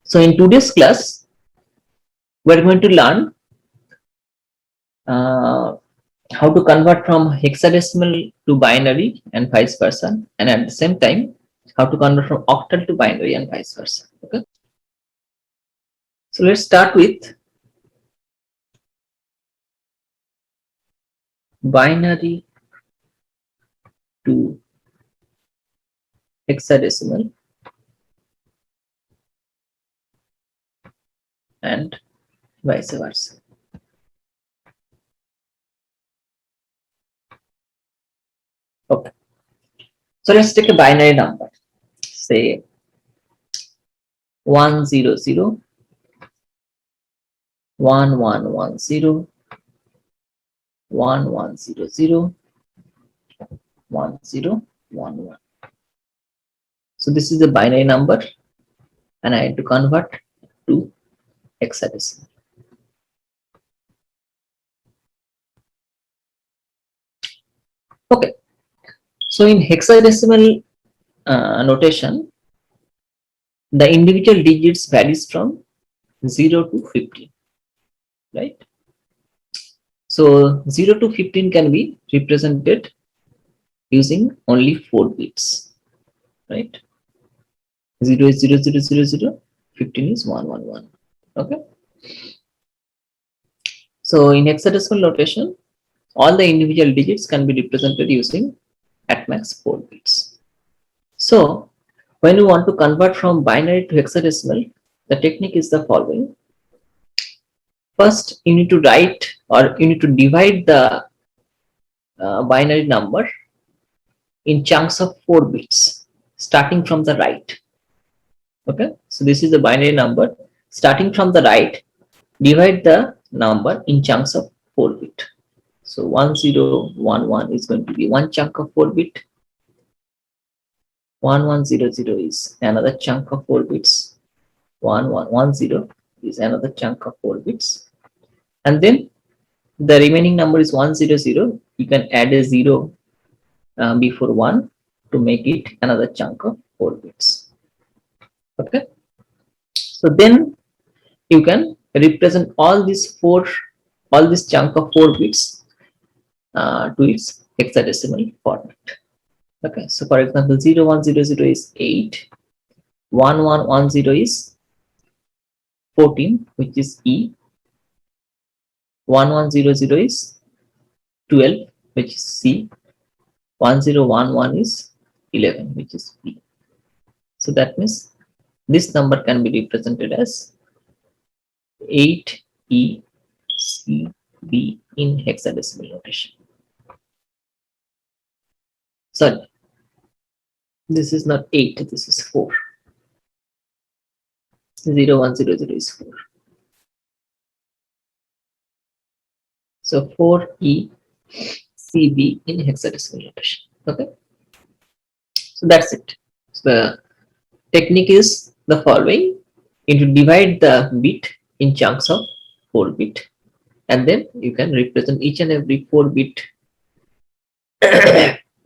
So in today's class, we're going to learn uh, how to convert from hexadecimal to binary and vice versa, and at the same time, how to convert from octal to binary and vice versa. Okay. So let's start with binary to hexadecimal and vice versa. Okay. So let's take a binary number, say 100 1110 1100 1011. So this is a binary number, and I had to convert to hexadecimal. Okay. So in hexadecimal notation, the individual digits varies from 0 to 15, right? So 0 to 15 can be represented using only 4 bits, right? 0 is 0 0 0 0, 15 is 1 1 1. Okay. So in hexadecimal notation, all the individual digits can be represented using at max 4 bits. So when you want to convert from binary to hexadecimal, the technique is the following. First, you need to write, or you need to divide the binary number in chunks of 4 bits starting from the right. Okay, so this is the binary number starting from the right. Divide the number in chunks of 4 bit. So 1011 is going to be one chunk of 4 bit. 1100 is another chunk of 4 bits. 1110 is another chunk of 4 bits. And then the remaining number is 100. You can add a 0 before 1 to make it another chunk of 4 bits. Okay. So then you can represent all this chunk of 4 bits to its hexadecimal format. Okay. So for example, 0100 is 8, 1110 is 14, which is E. 1100 is 12, which is C. 1011 is 11, which is B. So that means this number can be represented as 8ECB in hexadecimal notation. Sorry, this is not 8, this is 4. 0100 is 4. So 4ECB in hexadecimal notation. Okay. So that's it. So the technique is the following. You need to divide the bit in chunks of 4 bit, and then you can represent each and every 4 bit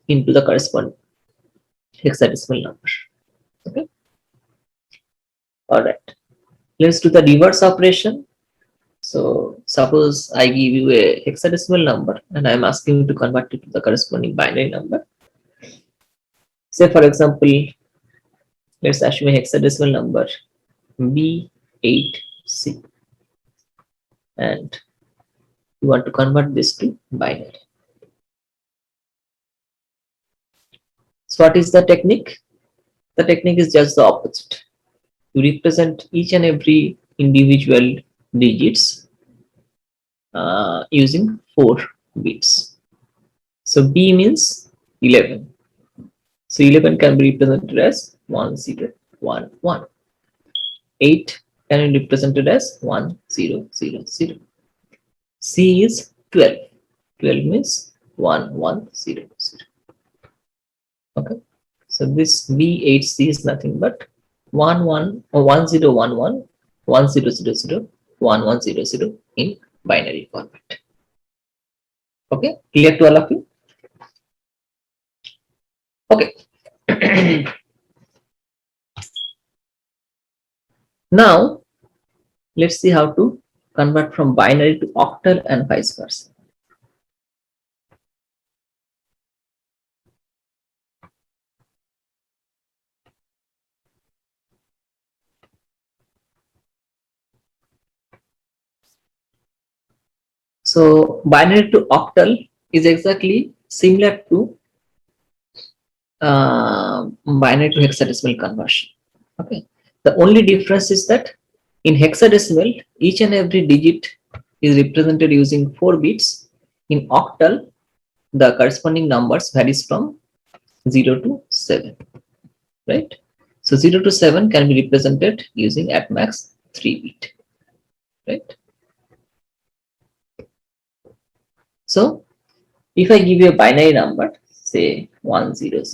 into the corresponding hexadecimal number. Okay. All right. Let's do the reverse operation. So suppose I give you a hexadecimal number and I'm asking you to convert it to the corresponding binary number. Say for example, let's assume a hexadecimal number B8C, and you want to convert this to binary. So what is the technique? The technique is just the opposite. You represent each and every individual digits using 4 bits. So B means 11. So 11 can be represented as 1011. 8 can be represented as 1000. C is 12. 12 means 1100. Okay. So this B8C is nothing but 1011 1000 1100 in binary format. Okay, clear to all of you? Okay. Now let's see how to convert from binary to octal and vice versa. So binary to octal is exactly similar to binary to hexadecimal conversion. Okay. The only difference is that in hexadecimal, each and every digit is represented using 4 bits. In octal, the corresponding numbers varies from 0 to 7, right? So 0 to 7 can be represented using at max 3 bit, right? So if I give you a binary number, say 100,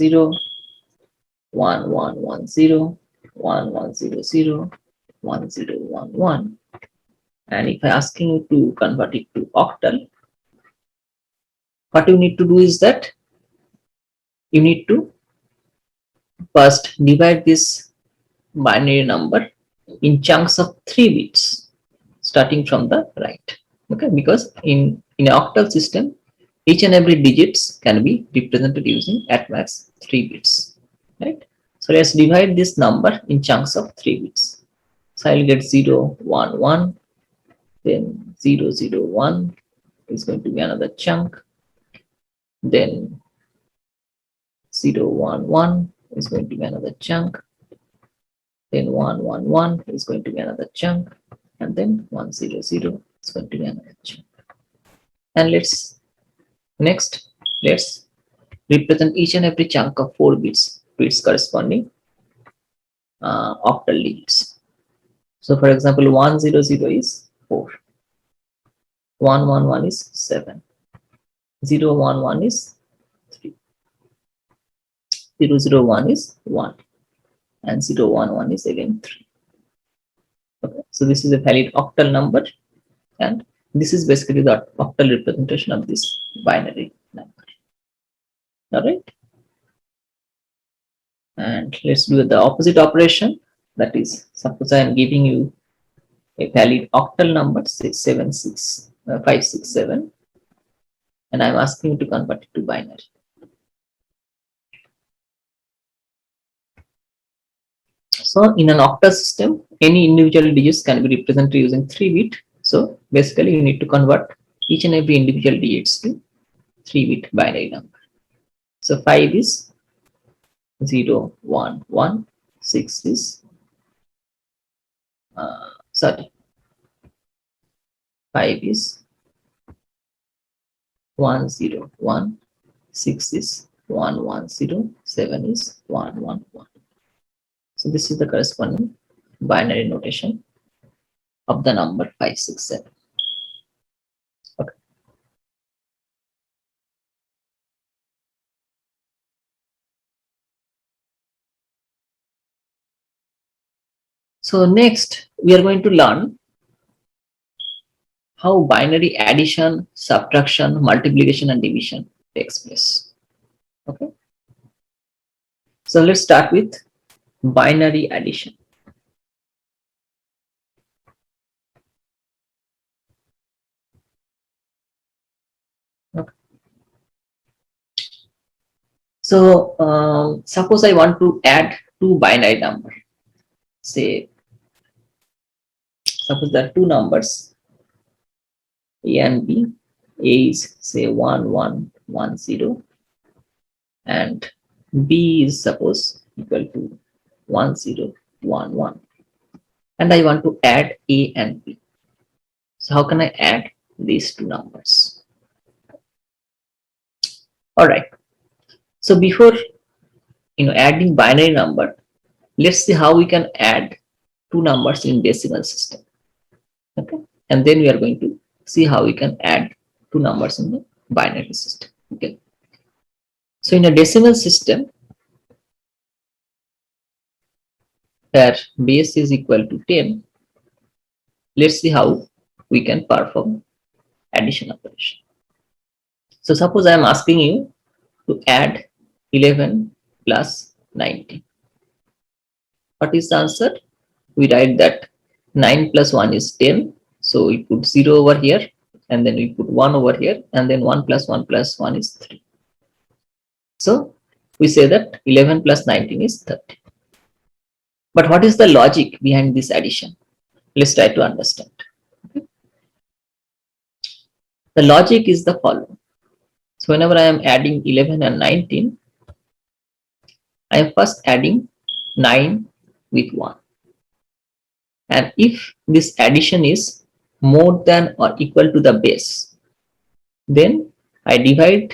1110, 1100, 1011, and if I asking you to convert it to octal, what you need to do is that you need to first divide this binary number in chunks of 3 bits starting from the right. Okay, because in an octal system, each and every digits can be represented using at max 3 bits, right? So let's divide this number in chunks of 3 bits. So I'll get 0 1 1, then 0 0 1 is going to be another chunk, then 0 1 1 is going to be another chunk, then 1 1 1 is going to be another chunk, and then 1 0 0 is going to be another chunk. And let's represent each and every chunk of 4 bits to its corresponding octal digits. So for example, 100 is 4, 111 is 7, 011 is 3, 001 is 1, and 011 is again 3. Okay, so this is a valid octal number, and this is basically the octal representation of this binary number. All right, and let's do the opposite operation. That is, suppose I am giving you a valid octal number, say 567, and I'm asking you to convert it to binary. So in an octal system, any individual digits can be represented using 3 bit. So basically you need to convert each and every individual digits to 3 bit binary number. So 5 is 0 1 1, 6 is sorry, 5 is 1 0 1, 6 is 1 1 0, 7 is 1 1 1. So this is the corresponding binary notation of the number 567. Okay. So next we are going to learn how binary addition, subtraction, multiplication, and division takes place. Okay. So let's start with binary addition. Okay. So suppose I want to add two binary numbers. Say, suppose there are two numbers, A and B. A is say 1110, and B is suppose equal to 1011. And I want to add A and B. So how can I add these two numbers? All right. So before adding binary number, let's see how we can add two numbers in decimal system. Okay, and then we are going to see how we can add two numbers in the binary system. Okay, so in a decimal system where base is equal to 10, let's see how we can perform addition operation. So suppose I am asking you to add 11 plus 19. What is the answer? we write that 9 plus 1 is 10. So we put 0 over here, and then we put 1 over here, and then 1 plus 1 plus 1 is 3. So we say that 11 plus 19 is 30. But what is the logic behind this addition? Let's try to understand. The logic is the following. So whenever I am adding 11 and 19, I am first adding 9 with 1. And if this addition is more than or equal to the base, then I divide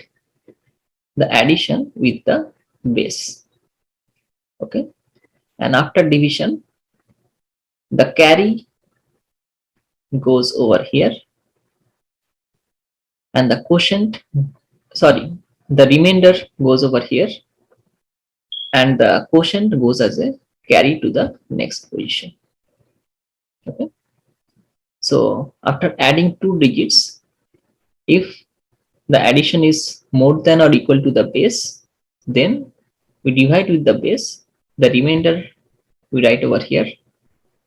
the addition with the base. Okay. And after division, the carry goes over here, and the quotient, sorry, the remainder goes over here, and the quotient goes as a carry to the next position. Okay. So after adding two digits, if the addition is more than or equal to the base, then we divide with the base, the remainder we write over here,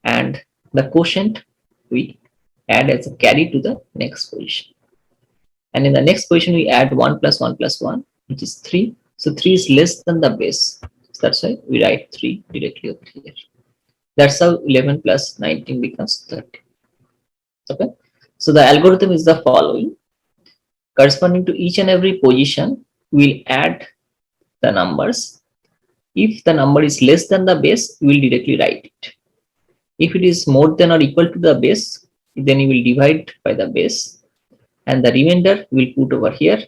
and the quotient we add as a carry to the next position. And in the next position, we add 1 plus 1 plus 1, which is 3. So 3 is less than the base. So that's why we write 3 directly over here. That's how 11 plus 19 becomes 30. Okay. So the algorithm is the following. Corresponding to each and every position, we'll add the numbers. If the number is less than the base, we will directly write it. If it is more than or equal to the base, then you will divide by the base, and the remainder will put over here.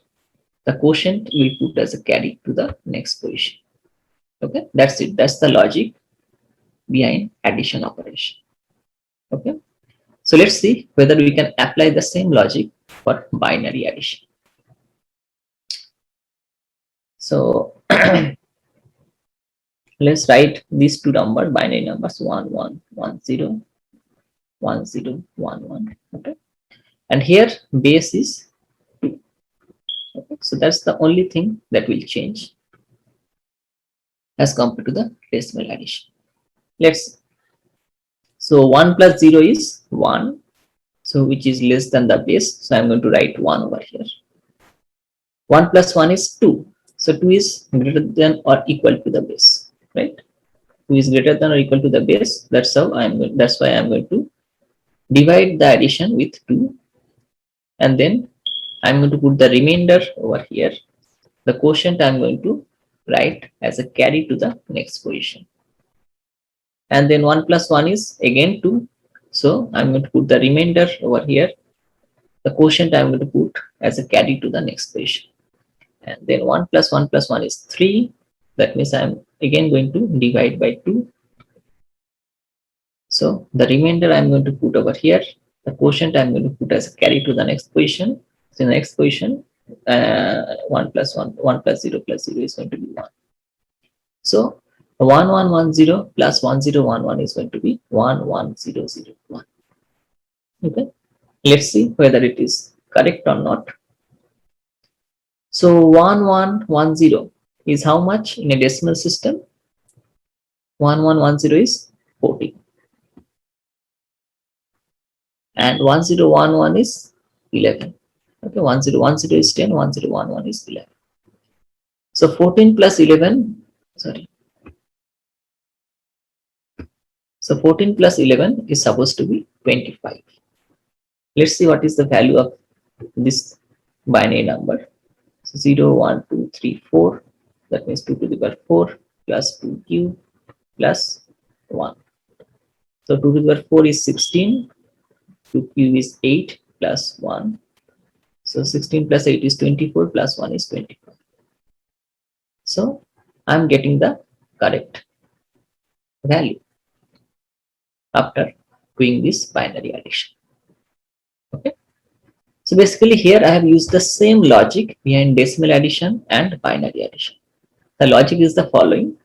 The quotient will put as a carry to the next position. Okay, that's it. That's the logic behind addition operation. Okay, so let's see whether we can apply the same logic for binary addition. So let's write these two numbers, binary numbers, 1 1 1 0 1 0 1 1. Okay, and here base is 2. Okay, so that's the only thing that will change as compared to the decimal addition. Let's see. So 1 plus 0 is 1, so which is less than the base, so I'm going to write 1 over here. 1 plus 1 is 2, so 2 is greater than or equal to the base, right? 2 is greater than or equal to the base. That's how that's why I'm going to divide the addition with 2, and then I'm going to put the remainder over here. The quotient I'm going to write as a carry to the next position. And then 1 plus 1 is again 2. So I'm going to put the remainder over here. The quotient I'm going to put as a carry to the next position. And then 1 plus 1 plus 1 is 3. That means I'm again going to divide by 2. So the remainder I'm going to put over here. The quotient I'm going to put as a carry to the next position. So the next position, 1 plus 1, 1 plus 0 plus 0 is going to be 1. So 1 1 1 0 plus 1 0 1 1 is going to be 1 1 0 0 1. Okay, let's see whether it is correct or not. So 1 1 1 0 is how much in a decimal system? 1 1 1 0 is 14, and 1 0 1 1 is 11. Okay, 1 0 1 0 is 10, 1 0 1 1 is 11. So 14 plus 11, sorry. So 14 plus 11 is supposed to be 25. Let's see what is the value of this binary number. So 0, 1, 2, 3, 4. That means 2 to the power 4 plus 2q plus 1. So 2 to the power 4 is 16. 2q is 8 plus 1. So 16 plus 8 is 24 plus 1 is 25. So I'm getting the correct value after doing this binary addition. Okay. So basically here I have used the same logic behind decimal addition and binary addition. The logic is the following.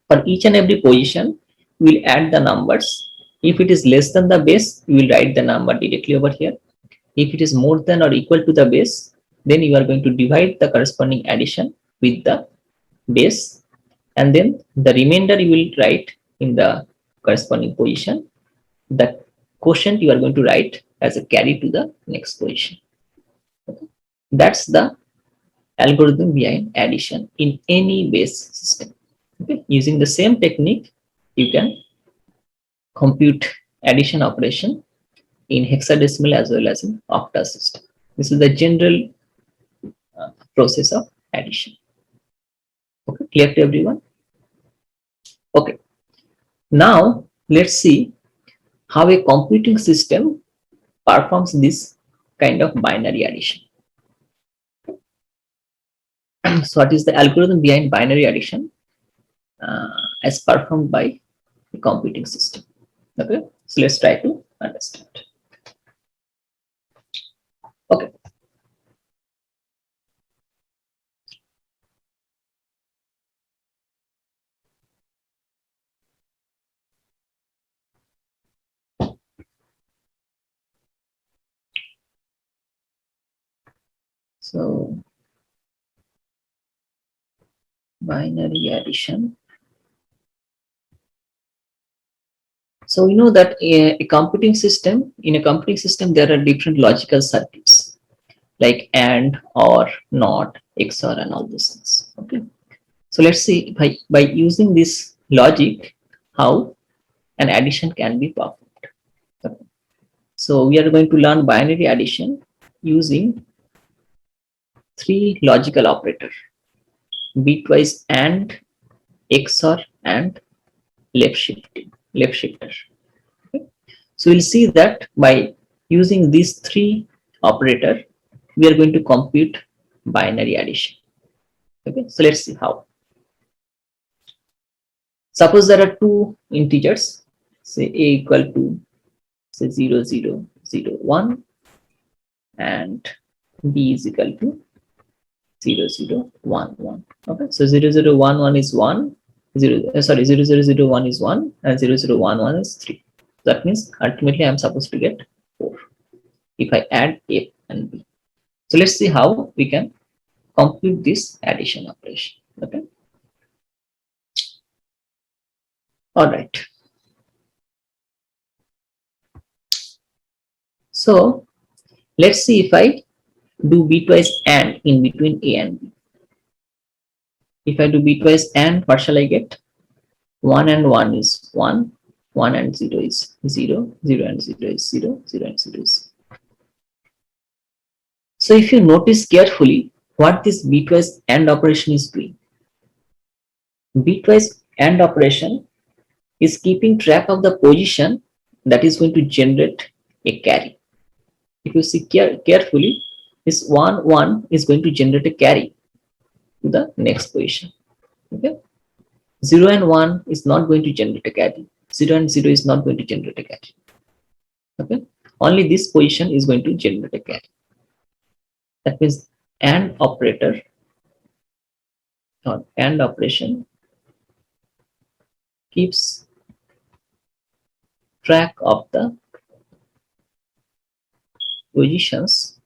For each and every position, we will add the numbers. If it is less than the base, you will write the number directly over here. If it is more than or equal to the base, then you are going to divide the corresponding addition with the base, and then the remainder you will write in the corresponding position, the quotient you are going to write as a carry to the next position. Okay. That's the algorithm behind addition in any base system. Okay. Using the same technique, you can compute addition operation in hexadecimal as well as in octa system. This is the general process of addition. Okay, clear to everyone? Okay. Now let's see how a computing system performs this kind of binary addition. So what is the algorithm behind binary addition as performed by the computing system? Okay, so let's try to understand. Okay, so binary addition. So we know that a computing system, in a computing system, there are different logical circuits like AND, OR, NOT, XOR, and all those things. Okay, so let's see by using this logic how an addition can be performed. Okay. So we are going to learn binary addition using three logical operators: bitwise AND, XOR, and left shifter. Okay. So we'll see that by using these three operators, we are going to compute binary addition. Okay, so let's see how. Suppose there are two integers, say a equal to say 0, 0, 0, 1, and b is equal to 0, 0, 1, 1. Okay, so 0, 0, 1, 1 is 1, 0, sorry, 0, 0, 0, 1 is 1, and 0, 0, 1, 1 is 3. That means ultimately I'm supposed to get 4 if I add a and b. So let's see how we can compute this addition operation. Okay. All right. So let's see if I do bitwise AND in between a and b. If I do bitwise AND, what shall I get? 1 and 1 is 1, 1 and 0 is 0, 0 and 0 is 0, 0 and 0 is 0. So if you notice carefully what this bitwise AND operation is doing, bitwise AND operation is keeping track of the position that is going to generate a carry. If you see carefully, this 1, 1 is going to generate a carry to the next position. Okay. 0 and 1 is not going to generate a carry. 0 and 0 is not going to generate a carry. Okay. Only this position is going to generate a carry. That means AND operator or AND operation keeps track of the positions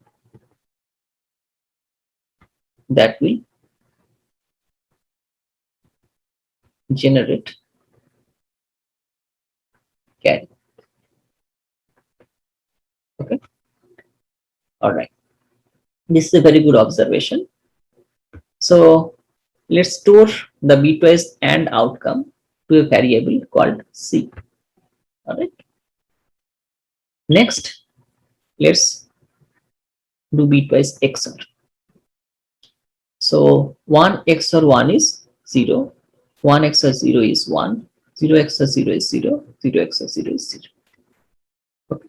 that will generate carry. Okay. All right. This is a very good observation. So let's store the bitwise AND outcome to a variable called C. All right. Next, let's do bitwise XOR. So 1 XOR 1 is 0, 1 XOR 0 is 1, 0 XOR 0 is 0, 0 XOR 0 is 0. Okay.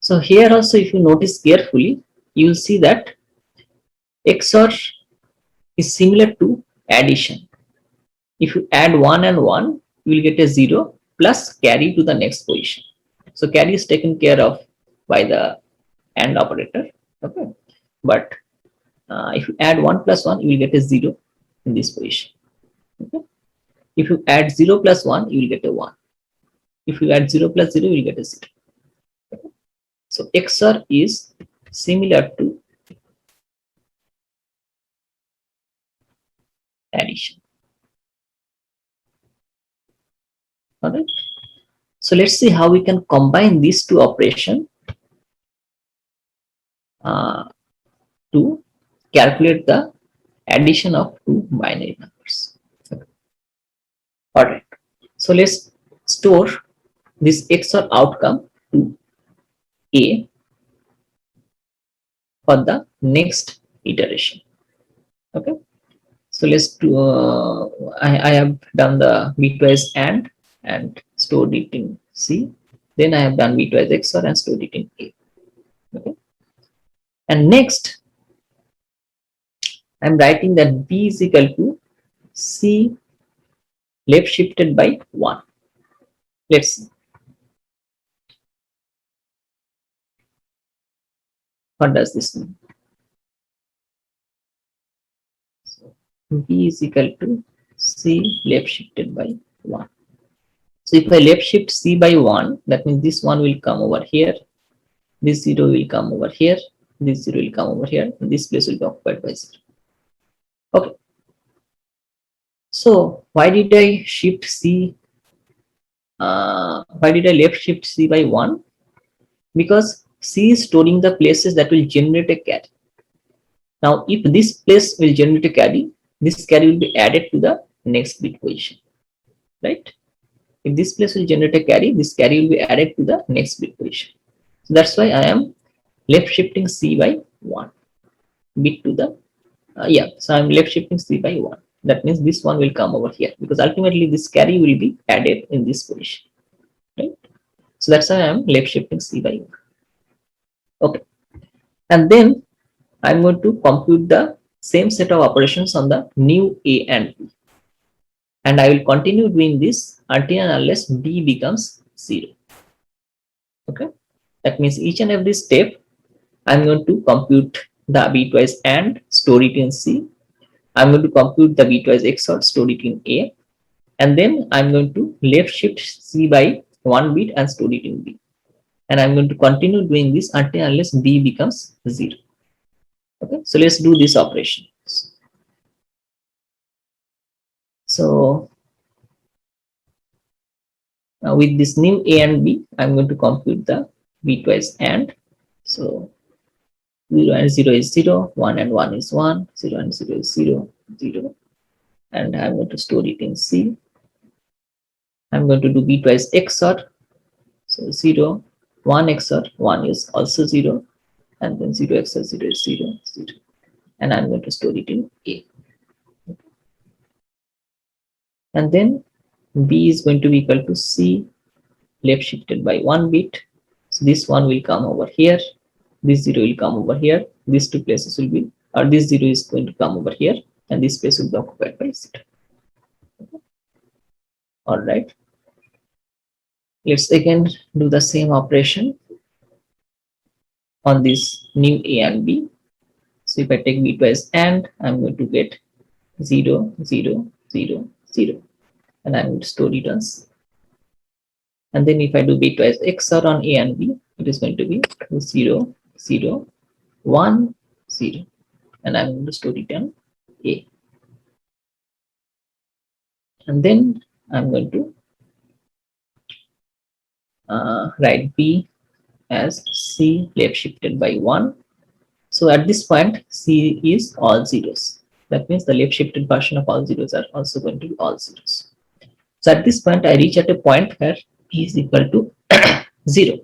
So here also, if you notice carefully, you will see that XOR is similar to addition. If you add 1 and 1, you will get a 0 plus carry to the next position. So carry is taken care of by the AND operator. Okay. But if you add 1 plus 1, you will get a 0 in this position. Okay. If you add 0 plus 1, you will get a 1. If you add 0 plus 0, you will get a 0. Okay. So XOR is similar to addition. All right. So let's see how we can combine these two operations to calculate the addition of two binary numbers. Okay. All right. So let's store this XOR outcome to A for the next iteration. Okay. So let's do. I have done the bitwise and stored it in C. Then I have done bitwise XOR and stored it in A. Okay. And next, I'm writing that B is equal to C left shifted by 1. Let's see. What does this mean? So B is equal to C left shifted by 1. So if I left shift C by 1, that means this one will come over here, this 0 will come over here, this 0 will come over here, and this place will be occupied by 0. Okay. So why did I shift C? Why did I left shift C by 1? Because C is storing the places that will generate a carry. Now, if this place will generate a carry, this carry will be added to the next bit position, right? If this place will generate a carry, this carry will be added to the next bit position. So that's why I am left shifting C by 1 bit to the, so I'm left shifting C by 1. That means this one will come over here because ultimately this carry will be added in this position, right? So that's why I'm left shifting C by 1. Okay. And then I'm going to compute the same set of operations on the new A and B. And I will continue doing this until and unless B becomes 0. Okay. That means each and every step I'm going to compute the bitwise and store it in C. I'm going to compute the bitwise XOR, store it in A. And then I'm going to left shift C by 1 bit and store it in B. And I'm going to continue doing this until unless B becomes 0. Okay, so let's do this operation. So with this new A and B, I'm going to compute the bitwise AND. So 0 and 0 is 0, 1 and 1 is 1, 0 and 0 is 0, 0. And I'm going to store it in C. I'm going to do bitwise XOR. So 0, 1 XOR 1 is also 0, and then 0 XOR 0 is 0, 0. And I'm going to store it in A. And then B is going to be equal to C left shifted by 1 bit. So this one will come over here, this 0 will come over here, these two places will be, or this 0 is going to come over here, and this place will be occupied by 0. All right. Let's again do the same operation on this new A and B. So if I take bitwise AND, I'm going to get 0, 0, 0, 0, and I'm going to store it as. And then if I do bitwise XOR on A and B, it is going to be 0, 0, 1, 0, and I'm going to store it on A. And then I'm going to write B as C left shifted by 1. So at this point, C is all zeros. That means the left shifted version of all zeros are also going to be all zeros. So at this point, I reach at a point where B is equal to 0.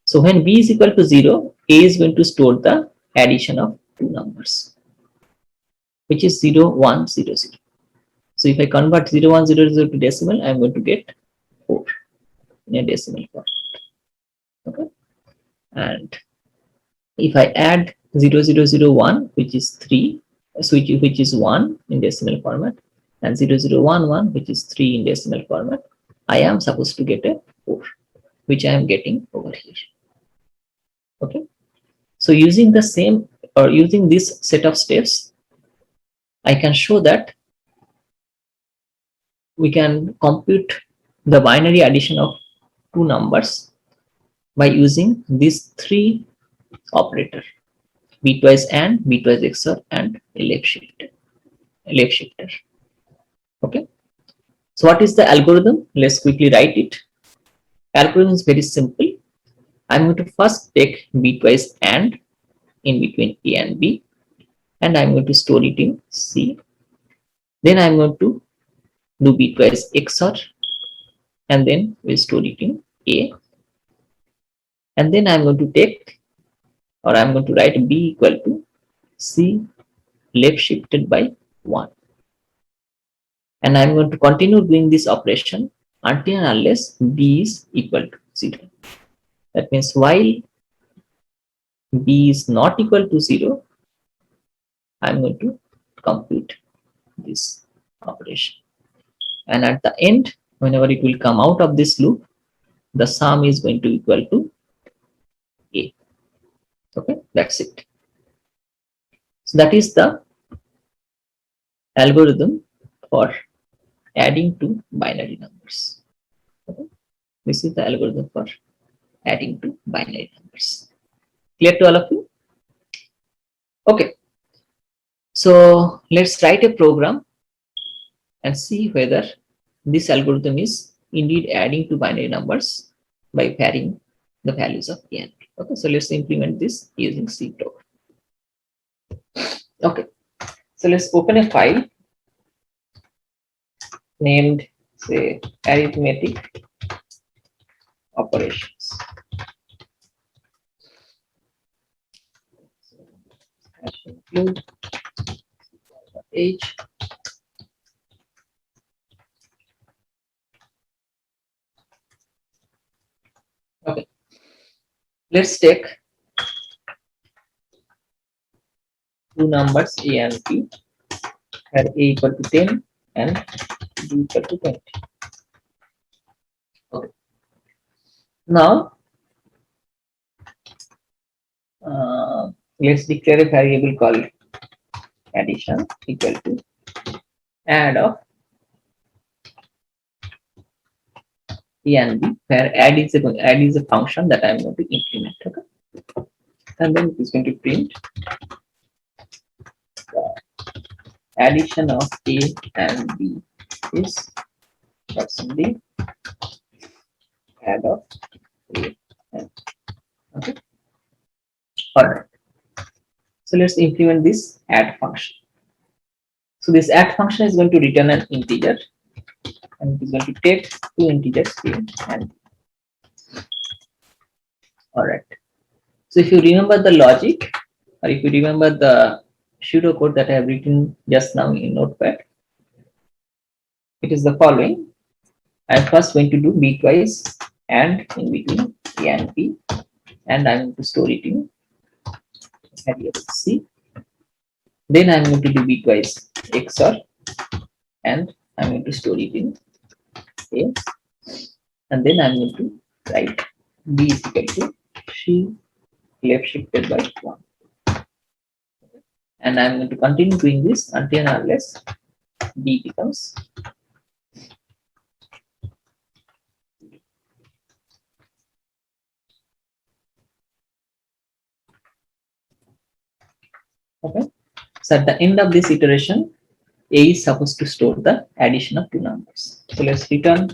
So when B is equal to 0, A is going to store the addition of two numbers, which is 0, 1, 0, 0. So if I convert 0, 1, 0, 0 to decimal, I'm going to get 4 in a decimal form. Okay. And if I add 0, 0, 0, 1, which is 3, which is 1 in decimal format, and 0, 0, 1, 1, which is 3 in decimal format, I am supposed to get a 4, which I am getting over here. Okay. So using the same or using this set of steps, I can show that we can compute the binary addition of two numbers by using these three operators: bitwise AND, bitwise XOR, and left shifter. Okay. So what is the algorithm? Let's quickly write it. Algorithm is very simple. I'm going to first take bitwise AND in between A and B, and I'm going to store it in C. Then I'm going to do bitwise XOR, and then we'll store it in A. And then I'm going to take, or I'm going to write B equal to C left shifted by 1. And I'm going to continue doing this operation until and unless B is equal to 0. That means while B is not equal to 0, I'm going to complete this operation. And at the end, whenever it will come out of this loop, the sum is going to equal to A. Okay, that's it. So that is the algorithm for adding to binary numbers. Okay? This is the algorithm for adding to binary numbers. Clear to all of you? Okay. So let's write a program and see whether this algorithm is indeed adding to binary numbers by varying the values of A and B. Okay, so let's implement this using C program. Okay, so let's open a file named, say, arithmetic operations. Include age. Okay, let's take two numbers A and B, where A equal to 10 and B equal to 20. Okay. Now, let's declare a variable called addition equal to add of A and B, where add is a function that I'm going to implement. Okay, and then it is going to print the addition of A and B is %d add of A and B. Okay, all right. So let's implement this add function. So this add function is going to return an integer, and it is going to take two integers A and B. All right. So if you remember the logic, or if you remember the pseudocode that I have written just now in Notepad, it is the following. I'm first going to do bitwise and in between A and B, and I'm going to store it in variable C. Then I'm going to do bitwise XOR, and I'm going to store it in A, and then I'm going to write B is equal to C left shifted by 1. And I'm going to continue doing this until and unless B becomes okay. So at the end of this iteration, A is supposed to store the addition of two numbers. So let's return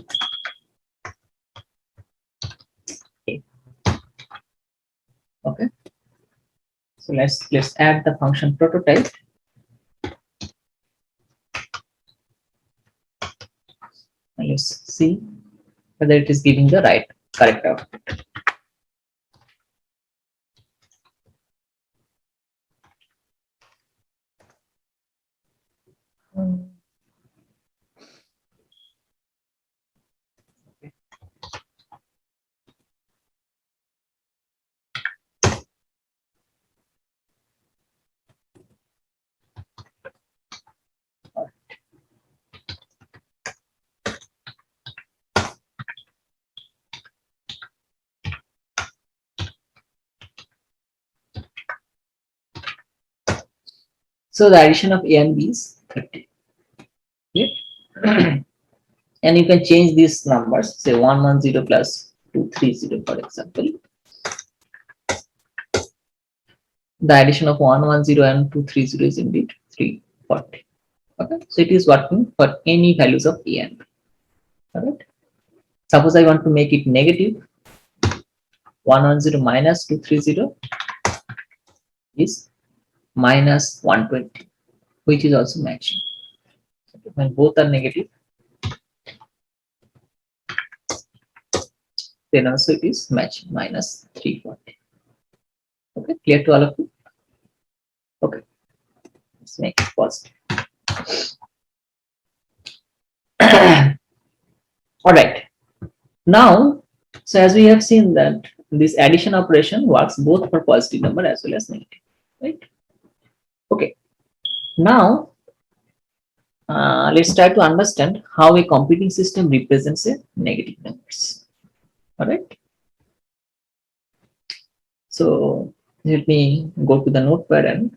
A. Okay. So let's add the function prototype. And let's see whether it is giving the correct output. So the addition of A and B is 30. Okay. And you can change these numbers, say 110 plus 230, for example. The addition of 110 and 230 is indeed 340. Okay, so it is working for any values of A and B. Alright. Suppose I want to make it negative. 110 minus 230 is minus 120, which is also matching. When both are negative, then also it is matching, minus 340. Okay, clear to all of you? Okay, let's make it positive. All right. Now, so as we have seen that this addition operation works both for positive number as well as negative, right? Okay. Now, let's try to understand how a computing system represents a negative numbers. All right. So let me go to the notepad and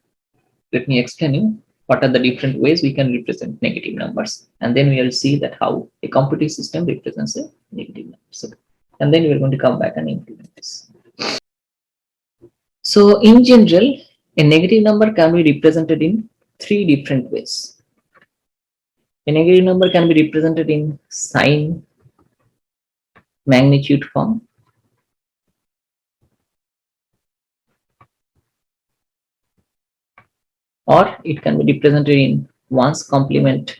let me explain you what are the different ways we can represent negative numbers, and then we will see that how a computing system represents a negative number. So, and then we are going to come back and implement this. So in general, a negative number can be represented in three different ways. A negative number can be represented in sign magnitude form, or it can be represented in one's complement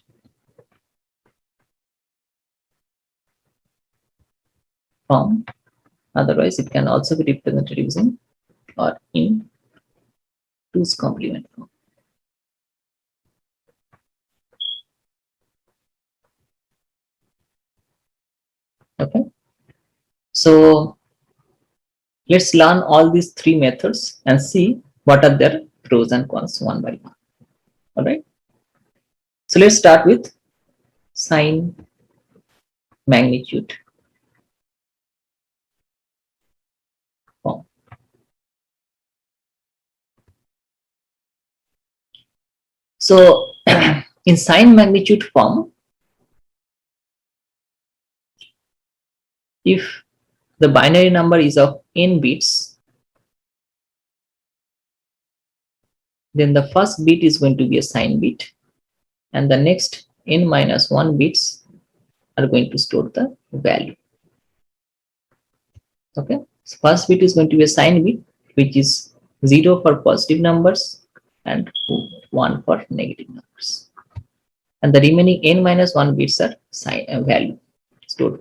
form. Otherwise, it can also be represented using or in two's complement form. Okay. So let's learn all these three methods and see what are their pros and cons one by one. All right. So let's start with sign magnitude form. So in sign magnitude form, if the binary number is of n bits, then the first bit is going to be a sign bit, and the next n minus 1 bits are going to store the value. Okay, so first bit is going to be a sign bit, which is 0 for positive numbers and 1 for negative numbers, and the remaining n minus 1 bits are sign value stored.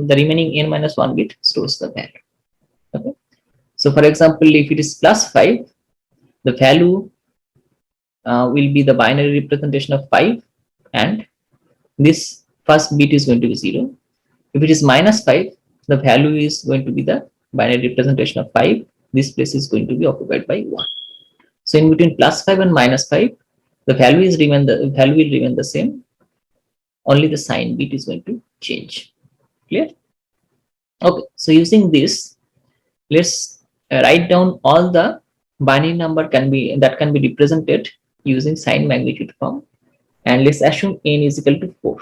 The remaining n minus 1 bit stores the value. Okay, so for example, if it is plus 5, the value will be the binary representation of 5, and this first bit is going to be 0. If it is minus 5, the value is going to be the binary representation of 5. This place is going to be occupied by 1. So in between plus 5 and minus 5, the value will remain the same. Only the sign bit is going to change. Clear? Okay. So using this, let's write down all the binary number that can be represented using sign magnitude form, and let's assume n is equal to 4.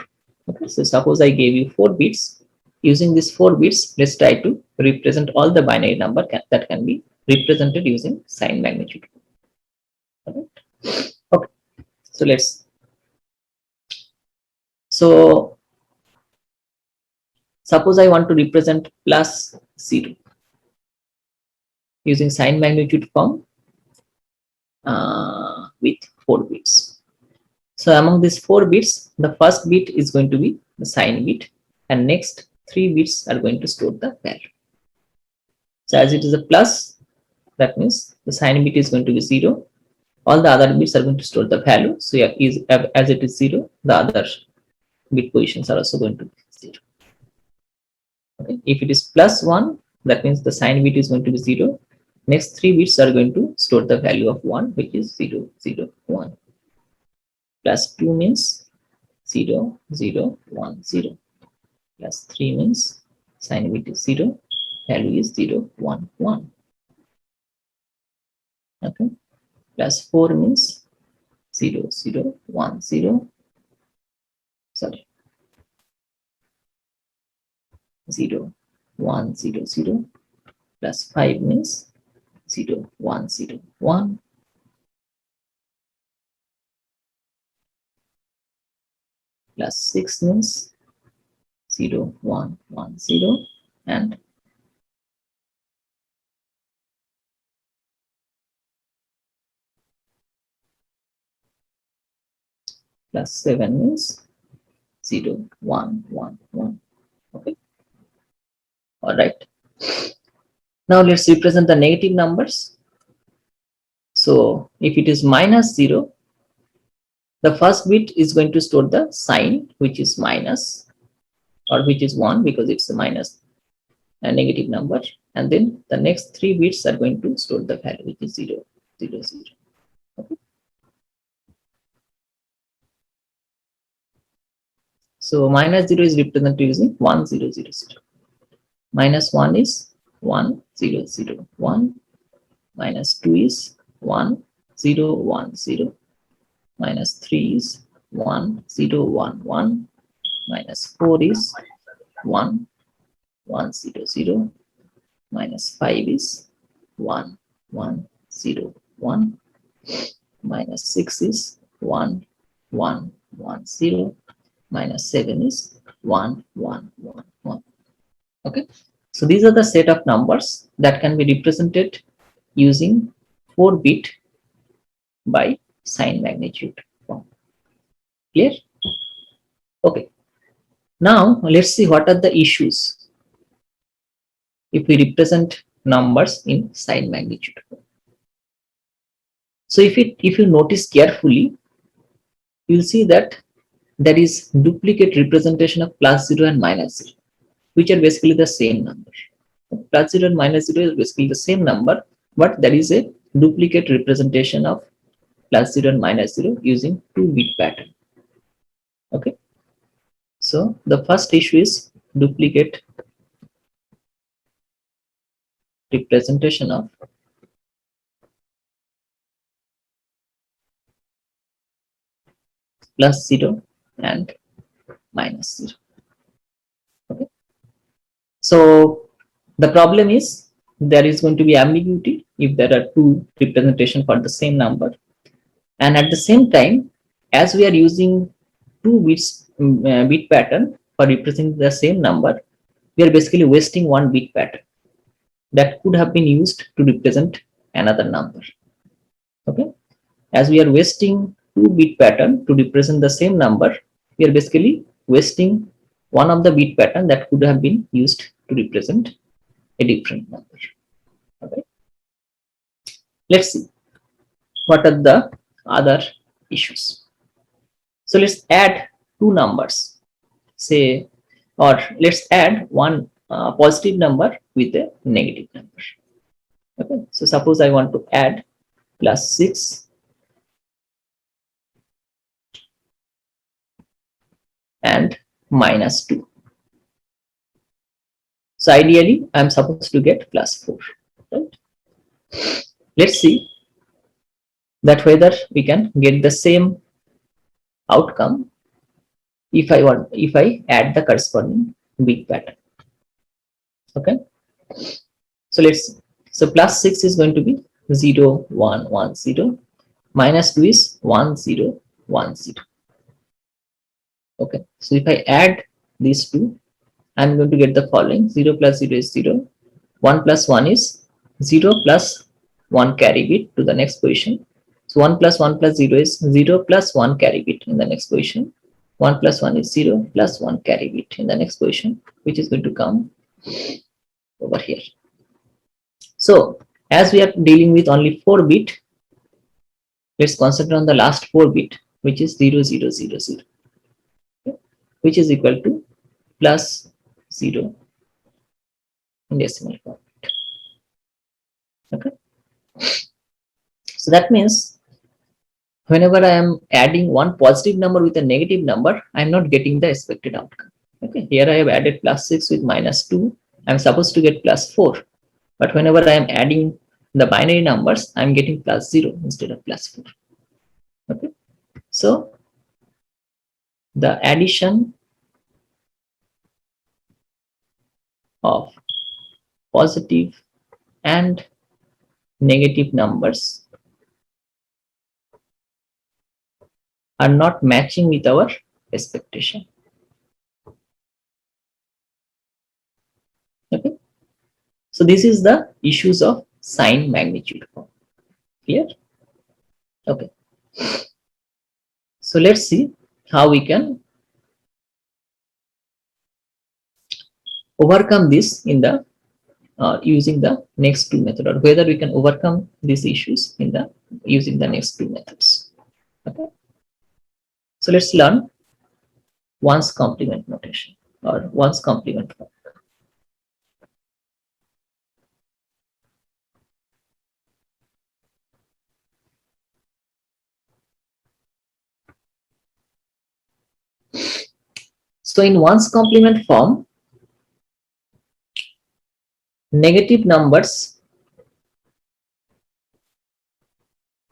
Okay, so suppose I gave you 4 bits. Using these 4 bits, let's try to represent all the binary number that can be represented using sign magnitude. All right. Okay, so suppose I want to represent plus 0 using sign magnitude form with 4 bits. So among these 4 bits, the first bit is going to be the sign bit, and next 3 bits are going to store the value. So as it is a plus, that means the sign bit is going to be 0. All the other bits are going to store the value. So yeah, as it is 0, the other bit positions are also going to be 0. Okay. If it is plus 1, that means the sign bit is going to be 0. Next 3 bits are going to store the value of 1, which is 0, 0, 1. Plus 2 means 0, 0, 1, 0. Plus 3 means sign bit is 0, value is 0, 1, 1. Okay. Plus 4 means 0, 0, 1, 0. Sorry. 0, 1, 0, 0. Plus 5 means 0, 1, 0, 1. Plus 6 means 0 1 1 0 and plus 7 means 0 1 1 1. Okay, all right. Now let's represent the negative numbers. So if it is minus 0, the first bit is going to store the sign which is minus or which is 1 because it's a minus and negative number, and then the next 3 bits are going to store the value which is 0 0 0. Okay. So minus 0 is represented using 1 0 0 0. Minus 1 is 1 0 0 1. Minus 2 is 1 0 1 0. Minus 3 is 1 0 1 1. Minus 4 is 1 1 0 0. Minus 5 is 1 1 0 1. Minus 6 is 1 1 1 0. Minus 7 is 1 1 1 1. Okay, so these are the set of numbers that can be represented using 4-bit by sign magnitude form. Clear? Okay, now let's see what are the issues if we represent numbers in sign magnitude form. So if you notice carefully, you'll see that there is duplicate representation of plus 0 and minus 0, which are basically the same number. Plus 0 and minus 0 is basically the same number, but there is a duplicate representation of plus 0 and minus 0 using 2-bit pattern. Okay, so the first issue is duplicate representation of plus 0 and minus 0. Okay, so the problem is there is going to be ambiguity if there are 2 representation for the same number, and at the same time, as we are using 2 bits bit pattern for representing the same number, we are basically wasting 1 bit pattern that could have been used to represent another number. Okay, as we are wasting 2-bit pattern to represent the same number, we are basically wasting one of the bit pattern that could have been used to represent a different number. Okay, let's see what are the other issues. So let's add 2 numbers, say, or let's add one positive number with a negative number. Okay, so suppose I want to add plus 6 and minus 2. So ideally, I'm supposed to get plus 4. Right? Let's see that whether we can get the same outcome if I add the corresponding bit pattern. Okay. So let's see. So plus 6 is going to be 0 1 1 0. Minus 2 is 1 0 1 0. Okay. So if I add these two, I'm going to get the following: 0 plus 0 is 0. 1 plus 1 is 0 plus 1 carry bit to the next position. So 1 plus 1 plus 0 is 0 plus 1 carry bit in the next position. 1 plus 1 is 0 plus 1 carry bit in the next position, which is going to come over here. So as we are dealing with only 4-bit, let's concentrate on the last 4-bit, which is 0 0 0 0, which is equal to plus 0 in decimal format. Okay. So that means whenever I am adding one positive number with a negative number, I'm not getting the expected outcome. Okay, here I have added plus 6 with minus 2. I'm supposed to get plus 4. But whenever I am adding the binary numbers, I'm getting plus 0 instead of plus 4. Okay, so the addition of positive and negative numbers are not matching with our expectation. So this is the issues of sign magnitude form. Clear? Okay. So let's see how we can overcome this in the using the next two method, or whether we can overcome these issues in the using the next two methods. Okay. So let's learn one's complement notation or one's complement form. So in one's complement form, negative numbers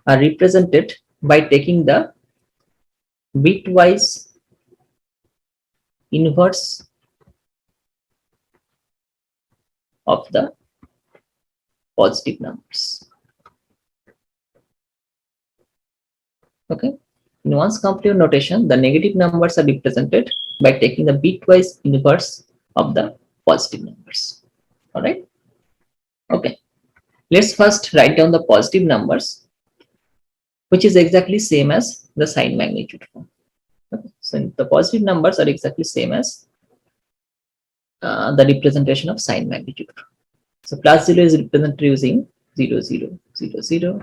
are represented by taking the bitwise inverse of the positive numbers. Okay. In one's complement notation, the negative numbers are represented by taking the bitwise inverse of the positive numbers. All right. Okay. Let's first write down the positive numbers, which is exactly same as the sign magnitude form. Okay. So the positive numbers are exactly same as the representation of sign magnitude. So plus 0 is represented using 0, 0, 0, 0.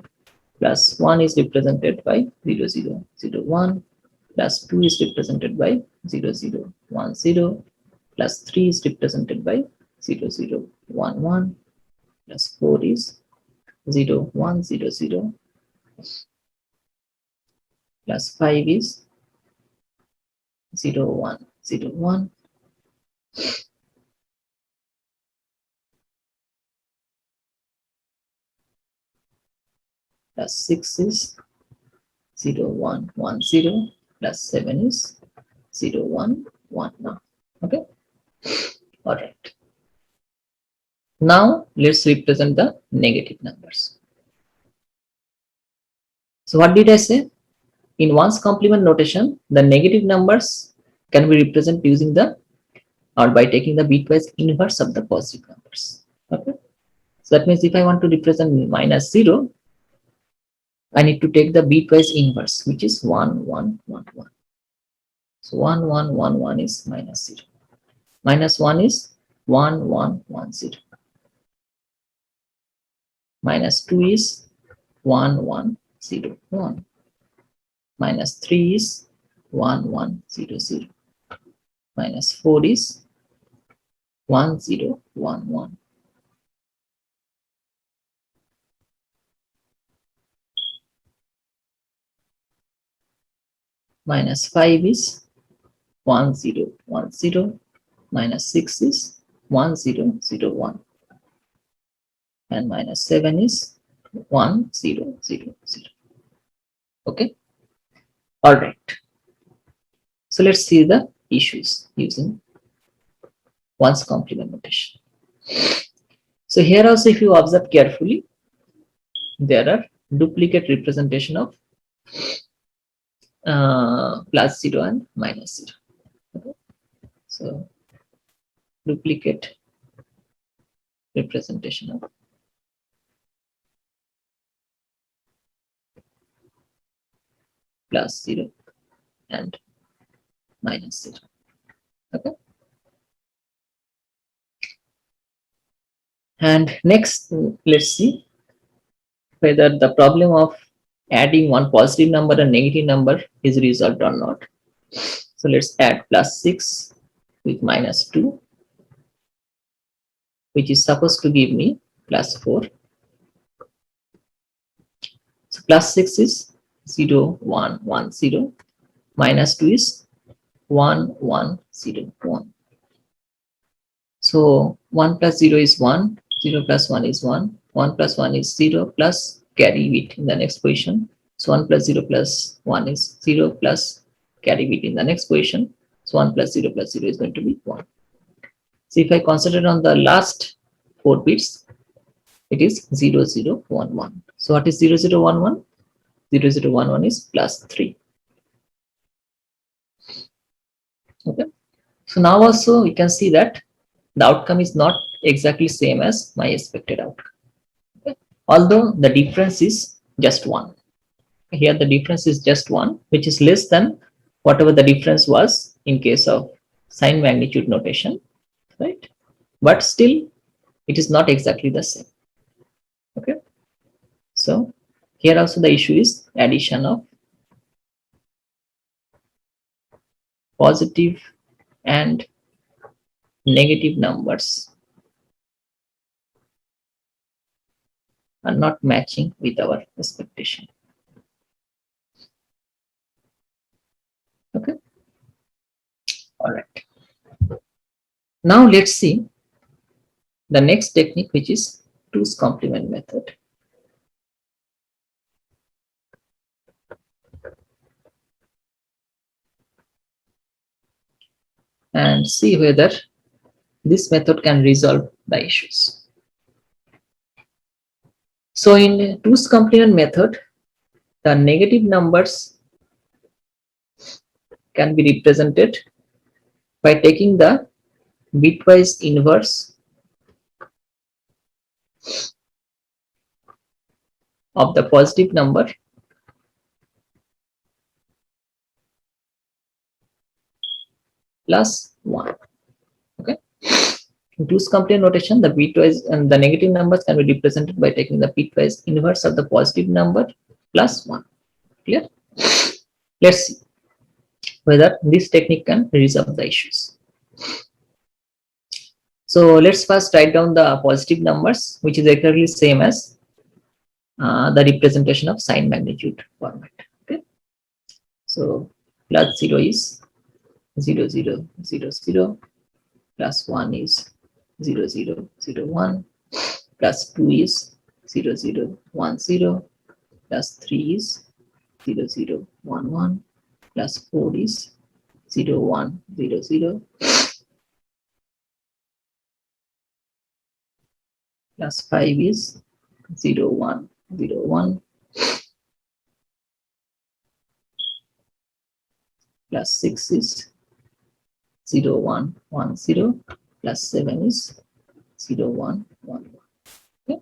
Plus 1 is represented by 0, 0, 0, 1. Plus 2 is represented by 0, 0, 1, 0. Plus 3 is represented by 0, 0, 1, 1. Plus 4 is 0, 1, 0, 0. Plus 5 is 0, 1, 0, 1. Plus 6 is 0, 1, 1, 0. Plus 7 is 0, 1, 1, 1. Okay. All right. Now let's represent the negative numbers. So what did I say? In one's complement notation, the negative numbers can be represented using the or by taking the bitwise inverse of the positive numbers. Okay. So that means if I want to represent minus 0, I need to take the bitwise inverse, which is 1, 1, 1, 1. So 1, 1, 1, 1 is minus 0. Minus 1 is 1, 1, 1, 0. Minus 2 is 1, 1, 0, 1. Minus 3 is 1, 1, 0, 0. Minus 4 is 1, 0, 1, 1. Minus 5 is 1, 0, 1, 0. Minus 6 is 1, 0, 0, 1. And minus 7 is 1, 0, 0, 0. Okay. All right. So let's see the issues using one's complement notation. So here also, if you observe carefully, there are duplicate representation of plus 0 and minus 0. Okay. So duplicate representation of plus 0 and minus 0. Okay. And next, let's see whether the problem of adding one positive number and negative number is resolved or not. So let's add plus 6 with minus 2, which is supposed to give me plus 4. So plus 6 is 0, 1, 1, 0. Minus 2 is 1, 1, 0, 1. So 1 plus 0 is 1, 0 plus 1 is 1, 1 plus 1 is 0, plus carry it in the next position. So 1 plus 0 plus 1 is 0, plus carry it in the next position. So 1 plus 0 is going to be 1. So if I concentrate on the last 4 bits, it is 0, 0, 1, 1. So what is 0, 0, 1, 1? 0, 0, 1, 1 is plus 3. Okay. So now also we can see that the outcome is not exactly same as my expected outcome. Okay? Although the difference is just 1. Here the difference is just 1, which is less than whatever the difference was in case of sign magnitude notation, right? But still it is not exactly the same. Okay, so here also the issue is addition of positive and negative numbers are not matching with our expectation. Okay, all right. Now let's see the next technique, which is two's complement method. And see whether this method can resolve the issues. So in two's complement method, the negative numbers can be represented by taking the bitwise inverse of the positive number plus 1. Okay. In two's complement notation, the bitwise and the negative numbers can be represented by taking the bitwise inverse of the positive number plus 1. Clear? Let's see whether this technique can resolve the issues. So let's first write down the positive numbers, which is exactly same as the representation of sign magnitude format. Okay. So plus 0 is 0, 0, 0, 0, plus 1 is 0, 0, 0, 1, plus 2 is 0, 0, 1, 0, plus 3 is 0, 0, 1, 1, plus 4 is 0, 1, 0, 0, plus 5 is 0, 1, 0, 1, plus 6 is 0, 1, 1, 0, plus 7 is 0, 1, 1, 1. Okay.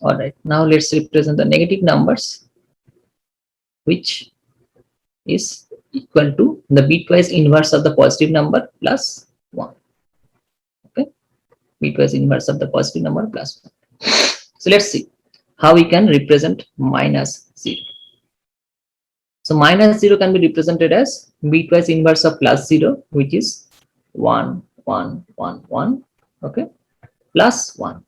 All right. Now let's represent the negative numbers, which is equal to the bitwise inverse of the positive number plus 1. Okay. Bitwise inverse of the positive number plus 1. So let's see how we can represent minus 0. So minus 0 can be represented as bitwise inverse of plus 0, which is 1, 1, 1, 1. Okay. Plus 1.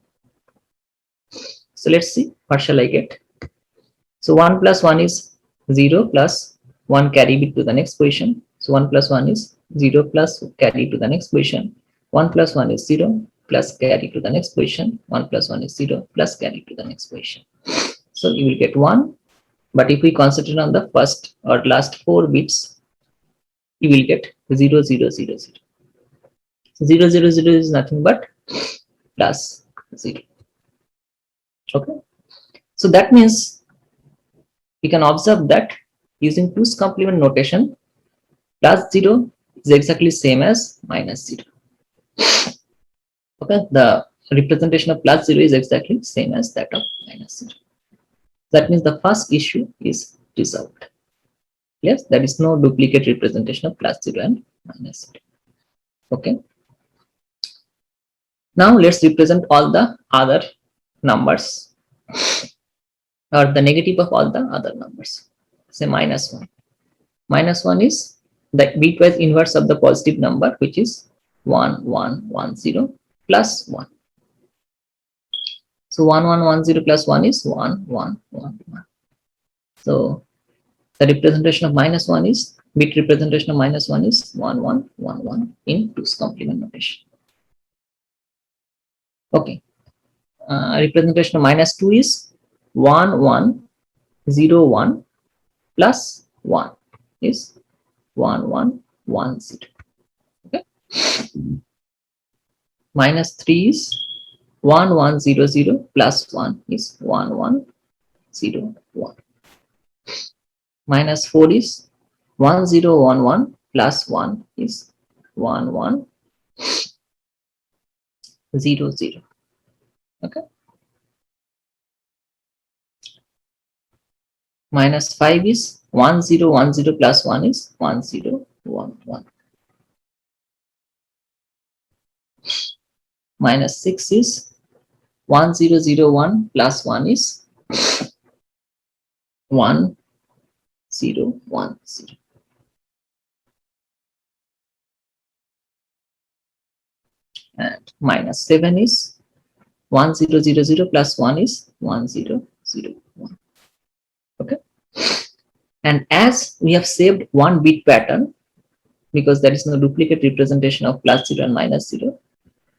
So let's see what shall I get. So 1 plus 1 is 0 plus 1 carry it to the next position. So 1 plus 1 is 0 plus carry to the next position. 1 plus 1 is 0 plus carry to the next position. 1 plus 1 is 0 plus carry to the next position. So you will get 1. But if we concentrate on the first or last 4 bits, you will get 0, 0, 0, 0. 0, 0, 0 is nothing but plus 0. Okay. So that means we can observe that using two's complement notation, plus 0 is exactly same as minus 0. Okay, the representation of plus 0 is exactly same as that of minus 0. That means the first issue is resolved. Yes, there is no duplicate representation of plus 0 and minus 0. Okay. Now let's represent all the other numbers or the negative of all the other numbers. Say minus 1. Minus 1 is the bitwise inverse of the positive number, which is 1, 1, 1, 0 plus 1. So 1, 1, 1, 0 plus 1 is 1, 1, 1, 1. So the representation of minus 1 is, bit representation of minus 1 is 1, 1, 1, 1 in two's complement notation. Okay. Representation of minus 2 is 1, 1, 0, 1 plus 1 is 1, 1, 1, 0. Okay. Minus 3 is 1, 1, 0, 0 plus 1 is 1, 1, 0, 1. Minus 4 is 1, 0, 1, 1 plus 1 is 1, 1, 0 0. Okay. Minus 5 is 1 0 1 0 plus 1 is 1 0 1 1. Minus 6 is 1 0 0 1 plus 1 is 1 0 1 0. And minus 7 is 1 0 0 0 plus 1 is 1 0 0 1. Okay. And as we have saved one bit pattern, because there is no duplicate representation of plus 0 and minus 0,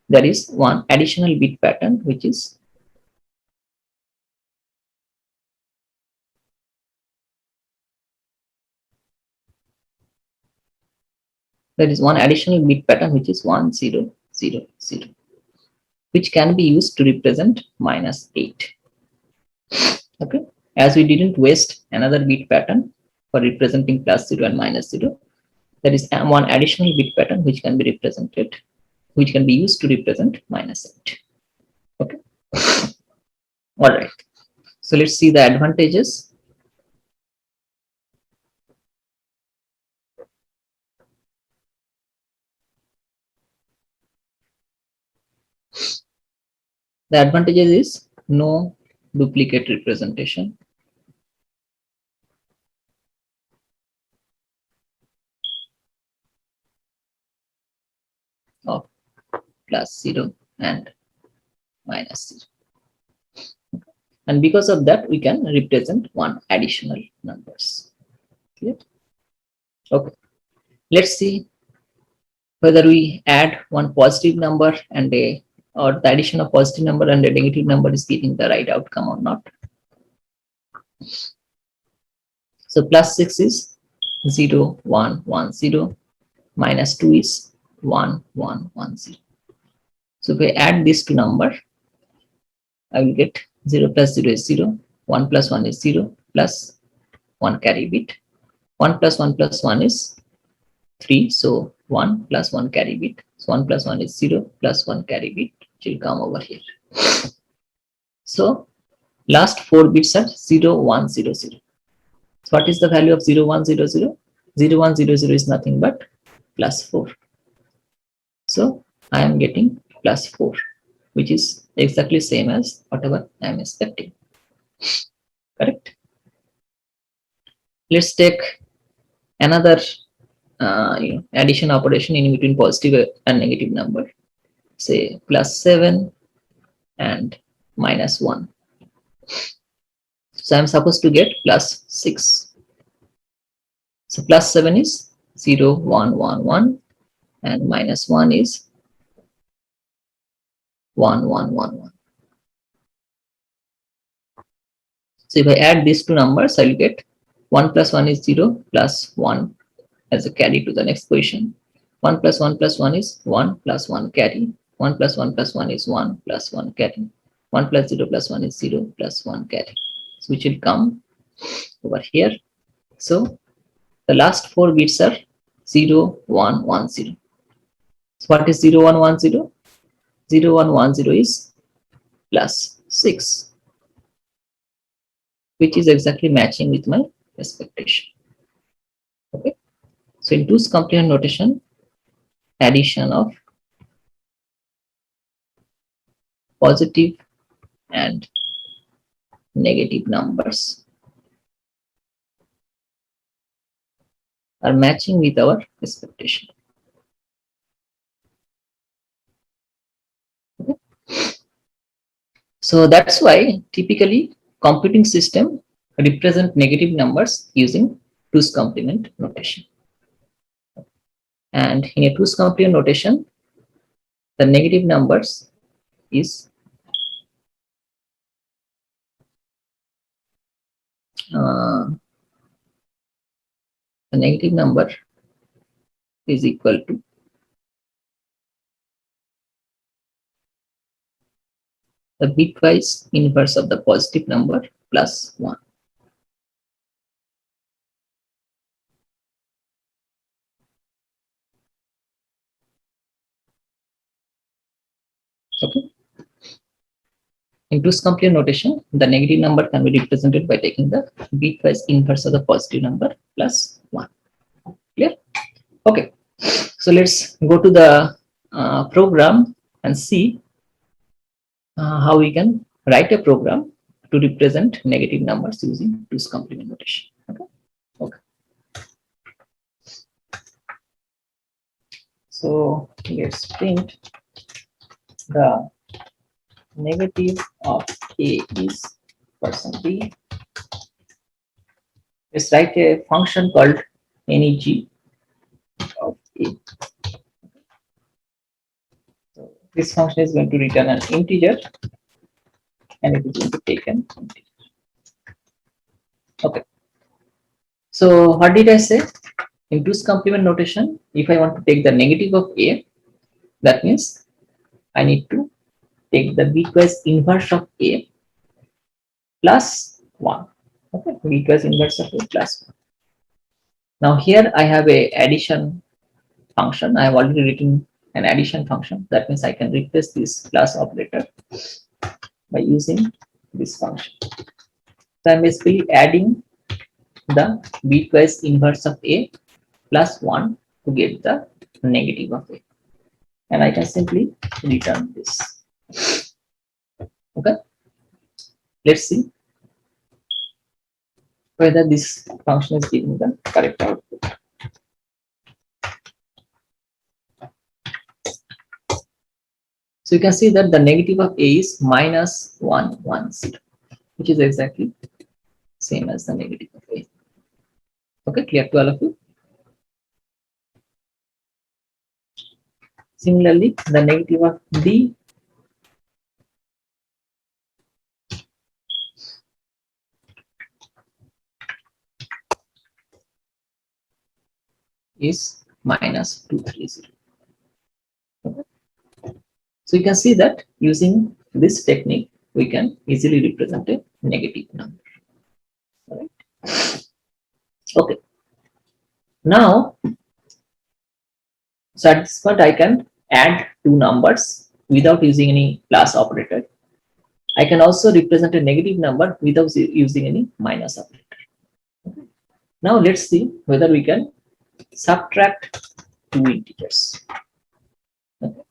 there is one additional bit pattern, which is there is one additional bit pattern which is 1 0 0 0, which can be used to represent minus 8. Okay, as we didn't waste another bit pattern for representing plus 0 and minus 0, there is one additional bit pattern which can be represented, which can be used to represent minus 8. Okay, all right. So let's see the advantages. The advantages is no duplicate representation of plus 0 and minus 0. And because of that, we can represent one additional numbers. Clear? Okay. Let's see whether we add one positive number and a, or the addition of positive number and a negative number is giving the right outcome or not. So plus 6 is 0 1 1 0, minus 2 is 1 1 1 0. So if I add these two numbers, I will get 0 plus 0 is 0, 1 plus 1 is 0, plus 1 carry bit. 1 plus 1 plus 1 is 3, so 1 plus 1 carry bit. So 1 plus 1 is 0, plus 1 carry bit, which will come over here. So last 4 bits are 0 1 0 0. So what is the value of 0 1 0 0? 0 1 0 0 is nothing but plus 4. So I am getting plus 4, which is exactly same as whatever I am expecting. Correct? Let's take another addition operation in between positive and negative number. Say plus 7 and minus 1. So I'm supposed to get plus 6. So plus 7 is 0 1 1 1 and minus 1 is 1 1 1 1. So if I add these two numbers, I'll get 1 plus 1 is 0 plus 1 as a carry to the next position. 1 plus 1 plus 1 is 1 plus 1 carry. 1 plus 1 plus 1 is 1 plus 1 carry. 1 plus 0 plus 1 is 0 plus 1 carry. So which will come over here. So the last 4 bits are 0 1 1 0. So what is 0 1 1 0? 0 1 1 0 is plus 6, which is exactly matching with my expectation. Okay. So in 2's complement notation, addition of positive and negative numbers are matching with our expectation. Okay. So that's why typically computing system represent negative numbers using 2's complement notation. And in a 2's complement notation, the negative numbers is the negative number is equal to the bitwise inverse of the positive number plus 1. Okay. In 2's complement notation, the negative number can be represented by taking the bitwise inverse of the positive number plus 1. Clear? Okay. So let's go to the program and see how we can write a program to represent negative numbers using 2's complement notation. Okay. Okay. So let's print the negative of a is %b. Let's write a function called neg of a. So this function is going to return an integer and it is going to take an integer. Okay. So what did I say? In 2's complement notation, if I want to take the negative of a, that means I need to take the bitwise inverse of a plus 1. Okay, bitwise inverse of a plus 1. Now here I have a addition function. I have already written an addition function. That means I can replace this plus operator by using this function. So I'm basically adding the bitwise inverse of a plus 1 to get the negative of a. And I can simply return this. Okay. Let's see whether this function is giving the correct output. So you can see that the negative of a is -110, which is exactly same as the negative of a. Okay, clear to all of you? Similarly, the negative of b is -230. Okay. So you can see that using this technique, we can easily represent a negative number. All right. Okay. Now, so at this point, I can add two numbers without using any plus operator. I can also represent a negative number without using any minus operator. Okay. Now let's see whether we can subtract two integers. Okay.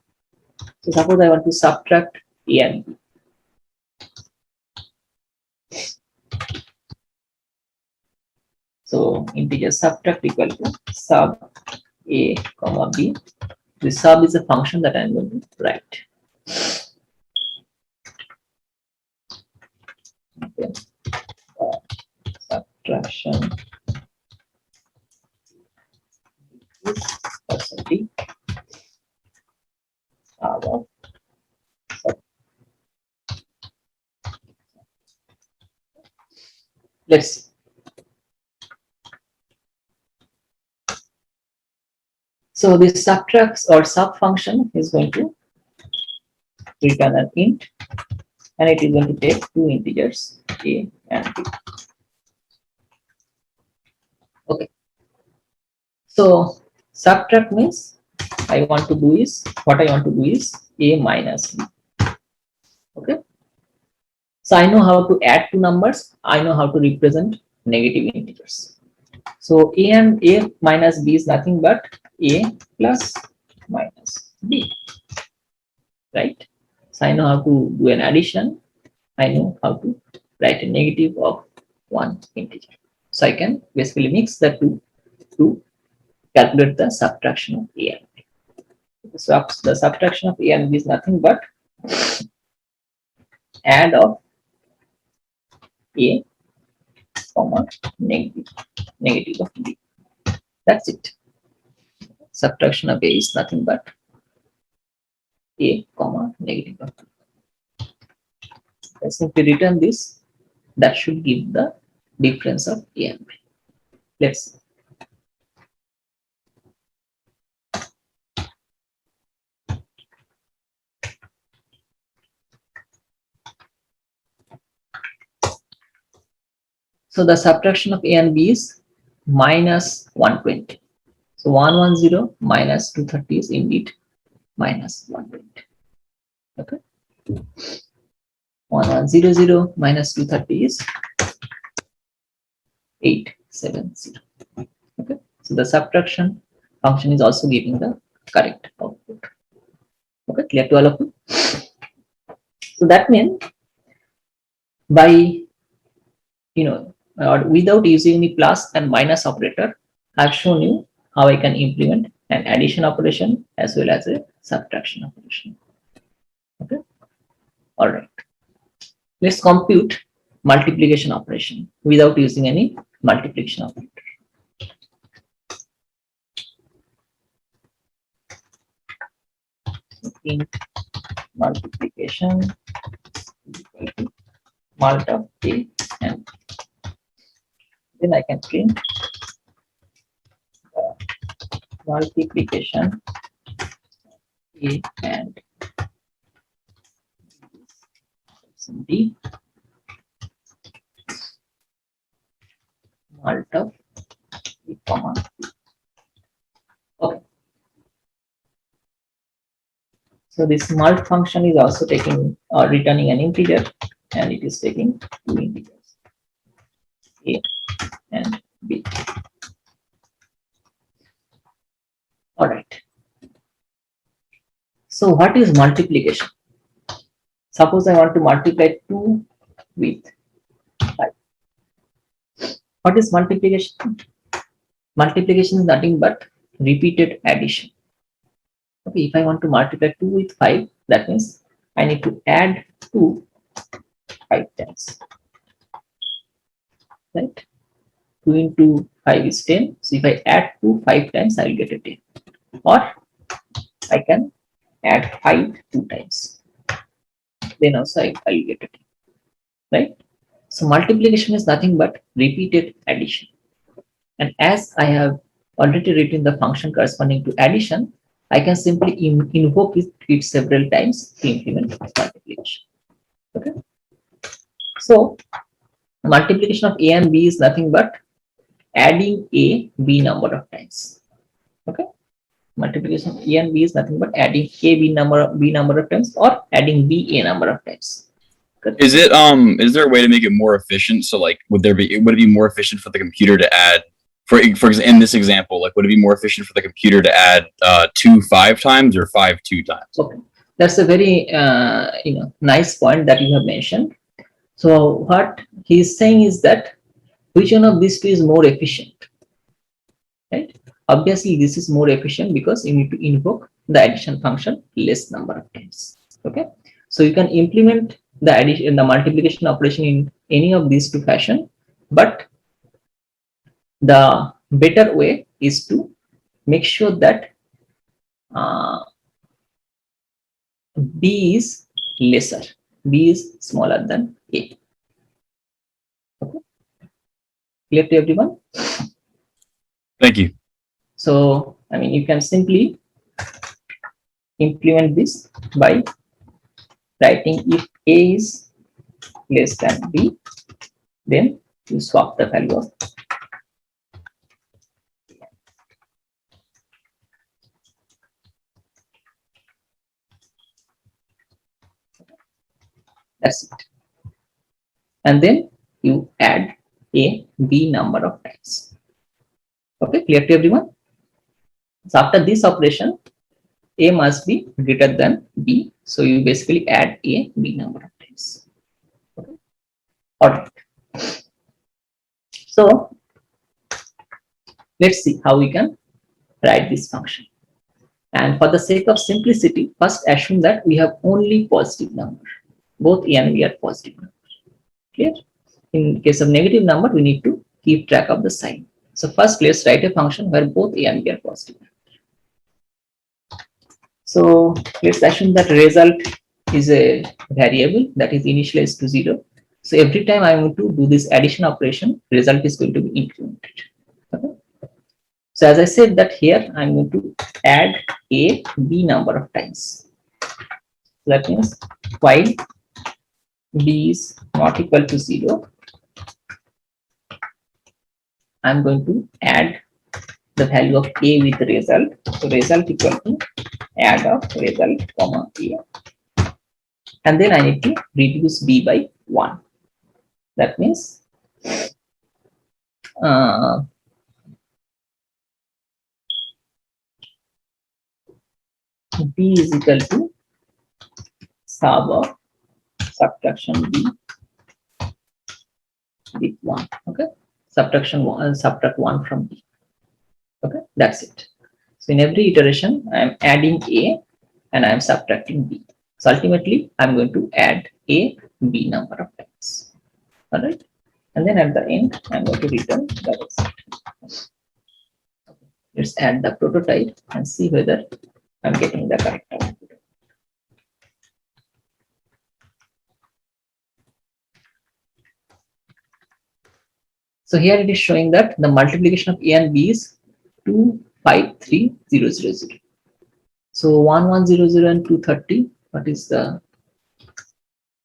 So suppose I want to subtract a and b. So integer subtract equal to sub a comma b. The sub is a function that I'm going to write. Okay. Subtraction is percentage of sub. Let's see. So this subtracts or sub function is going to return an int, and it is going to take two integers a and b. Okay. So subtract means what I want to do is a minus b. Okay. So I know how to add two numbers. I know how to represent negative integers. So a minus b is nothing but a plus minus b, right? So I know how to do an addition. I know how to write a negative of one integer. So I can basically mix the two to calculate the subtraction of a and b. So the subtraction of a and b is nothing but add of a comma negative of b. That's it. Subtraction of a is nothing but a comma negative of b. I simply return this. That should give the difference of a and b. Let's see. So the subtraction of a and b is -120. So 110 minus 230 is indeed -120. Okay. 1100 minus 230 is 870. Okay. So the subtraction function is also giving the correct output. Okay, clear to all of you? So that means by without using the plus and minus operator, I've shown you how I can implement an addition operation as well as a subtraction operation. Okay. All right. Let's compute multiplication operation without using any multiplication operator. In multiplication equal to mult of a and then I can print multiplication a and b mult of a comma b. Okay. So this mult function is also taking or returning an integer, and it is taking two integers, a and b. All right. So what is multiplication? Suppose I want to multiply 2 with 5. What is multiplication? Multiplication is nothing but repeated addition. Okay, if I want to multiply 2 with 5, that means I need to add 2 5 times. Right? 2 into 5 is 10. So if I add 2 5 times, I will get a 10. Or I can add 5 2 times. Then also I will get a 10. Right? So multiplication is nothing but repeated addition. And as I have already written the function corresponding to addition, I can simply invoke it several times to implement multiplication. Okay. So multiplication of a and b is nothing but adding a b number of times. Okay. Multiplication of a and b is nothing but adding a b number of times or adding b a number of times. Good. Is there a way to make it more efficient? So like would it be more efficient for the computer to add for example, in this example, like would it be more efficient for the computer to add 2 5 times or 5 2 times? Okay, that's a very nice point that you have mentioned. So what he's saying is that which one of these two is more efficient, right? Obviously, this is more efficient because you need to invoke the addition function less number of times. Okay, so you can implement the addition, the multiplication operation in any of these two fashion, but the better way is to make sure that b is lesser, b is smaller than a. Okay, clear to everyone? Thank you. So I mean, you can simply implement this by writing if a is less than b, then you swap the value of that's it, and then you add a b number of times. Okay, clear to everyone? So after this operation, a must be greater than b, so you basically add a b number of times. Okay. All right. So let's see how we can write this function. And for the sake of simplicity, first assume that we have only positive number. Both a and b are positive numbers. Clear? In case of negative number, we need to keep track of the sign. So first, let's write a function where both a and b are positive. So let's assume that result is a variable that is initialized to 0. So every time I want to do this addition operation, result is going to be incremented. Okay. So as I said that here I'm going to add a b number of times. So that means while b is not equal to 0, I'm going to add the value of a with result. So result equal to add of result comma a. and then I need to reduce b by 1. That means b is equal to sub of subtraction b with 1. Okay, subtraction 1, subtract 1 from b. Okay, that's it. So in every iteration, I am adding a and I am subtracting b. So ultimately, I'm going to add a b number of times. All right, and then at the end, I'm going to return the result. Let's add the prototype and see whether I'm getting the correct output. So here it is showing that the multiplication of a and b is 253,000. So 1100 and 230. What is the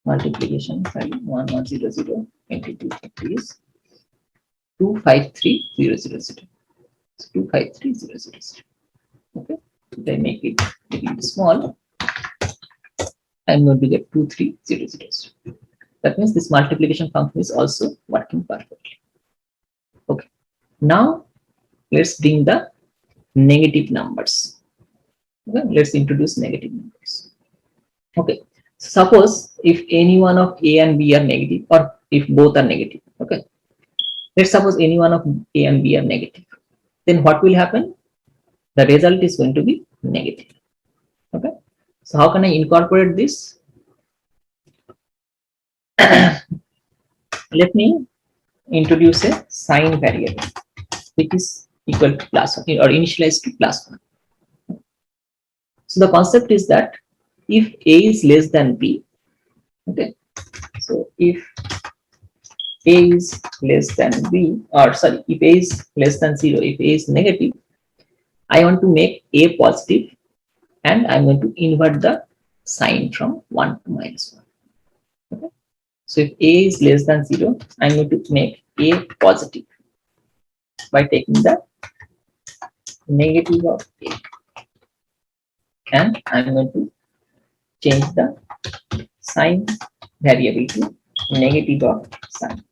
multiplication? 1100 into 230 is 253,000. So 253,000. Okay, if I make it a little small, I'm going to get 23,000. That means this multiplication function is also working perfectly. Okay, now let's bring the negative numbers. Okay, let's introduce negative numbers. Okay, suppose if any one of a and b are negative, or if both are negative. Okay, let's suppose any one of a and b are negative, then what will happen? The result is going to be negative. Okay, so how can I incorporate this? Let me introduce a sign variable which is equal to plus 1 or initialized to plus 1. So the concept is that if a is less than b, okay, so if a is less than b, or sorry, if a is less than 0, if a is negative, I want to make a positive and I'm going to invert the sign from 1 to minus 1. Okay, so if a is less than 0, I'm going to make a positive by taking the negative of a, and I'm going to change the sign variable to negative of sign.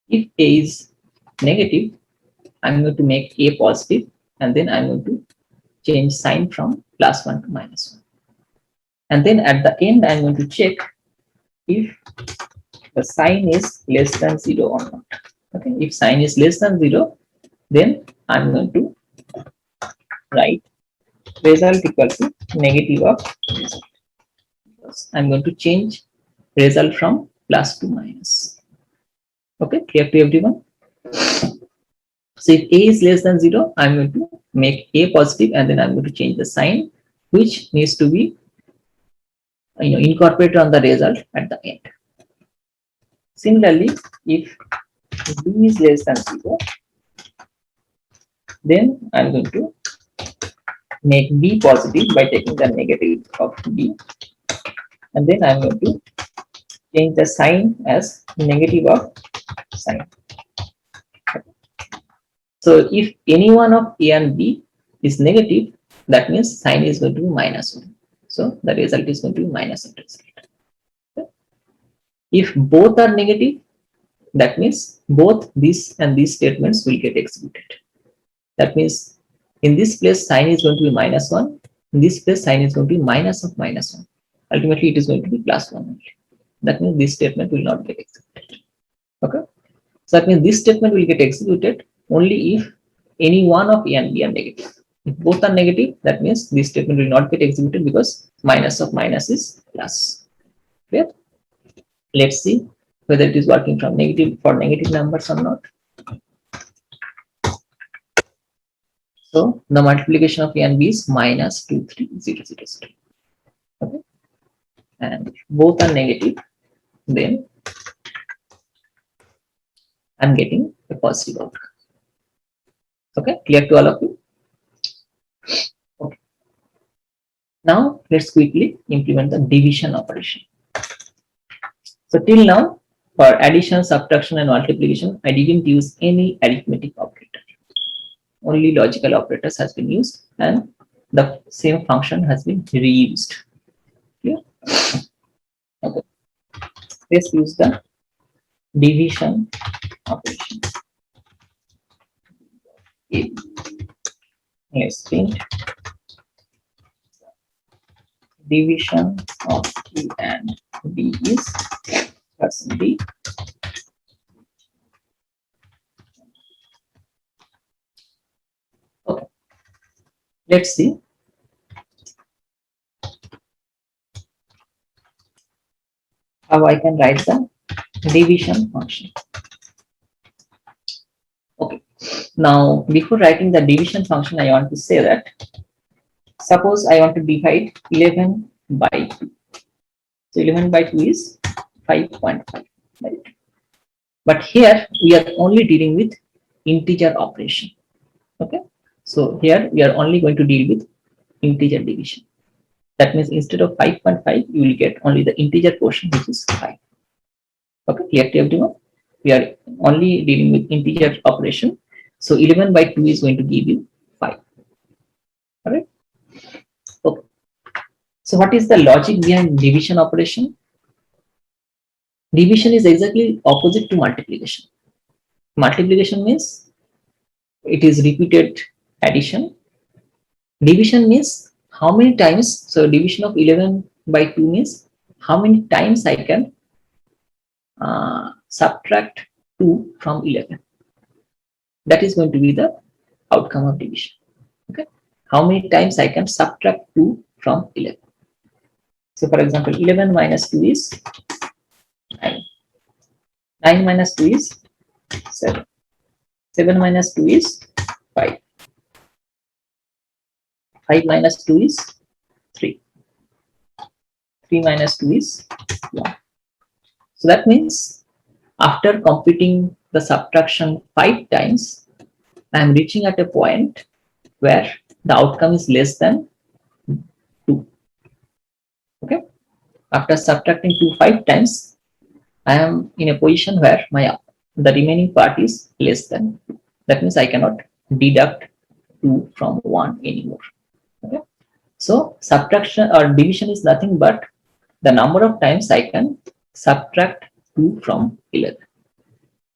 If a is negative, I'm going to make a positive and then I'm going to change sign from plus 1 to minus 1. And then at the end, I'm going to check if the sign is less than 0 or not. Okay, if sign is less than 0, then I'm going to write result equal to negative of result. I'm going to change result from plus to minus. Okay, clear to everyone? So if a is less than 0, I'm going to make a positive and then I'm going to change the sign, which needs to be incorporated on the result at the end. Similarly, if b is less than 0, then I'm going to make b positive by taking the negative of b, and then I'm going to change the sign as negative of sign. So if any one of a and b is negative, that means sign is going to be minus 1. So the result is going to be minus of result. Okay. If both are negative, that means both this and these statements will get executed. That means in this place sign is going to be minus 1. In this place sign is going to be minus of minus 1. Ultimately it is going to be plus 1 only. That means this statement will not get executed. Okay. So that means this statement will get executed only if any one of a and b are negative. If both are negative, that means this statement will not get executed because minus of minus is plus. Clear? Let's see whether it is working from negative for negative numbers or not. So the multiplication of a and b is minus 23,000. Okay, and if both are negative, then I'm getting a positive outcome. Okay, clear to all of you? Okay. Now let's quickly implement the division operation. So till now, for addition, subtraction, and multiplication, I didn't use any arithmetic operator. Only logical operators has been used, and the same function has been reused. Clear? Okay. Let's use the division operation. Let's print division of A and B is person B. Okay. Let's see. How I can write the division function. Okay. Now, before writing the division function, I want to say that suppose I want to divide 11 by 2. So 11 by 2 is 5.5, right? But here we are only dealing with integer operation. Okay. So here we are only going to deal with integer division. That means instead of 5.5, you will get only the integer portion, which is 5. Okay, clear to everyone? We are only dealing with integer operation. So 11 by 2 is going to give you 5. All right. Okay. So what is the logic behind division operation? Division is exactly opposite to multiplication. Multiplication means it is repeated addition. Division means how many times. So division of 11 by 2 means how many times I can subtract 2 from 11. That is going to be the outcome of division. Okay. How many times I can subtract 2 from 11. So for example, 11 minus 2 is 9. 9 minus 2 is 7. 7 minus 2 is 5. 5 minus 2 is 3. 3 minus 2 is 1. So that means after completing the subtraction 5 times, I am reaching at a point where the outcome is less than 2. Okay. After subtracting 2 5 times, I am in a position where the remaining part is less than 2. That means I cannot deduct 2 from 1 anymore. Okay. So subtraction or division is nothing but the number of times I can subtract 2 from 11.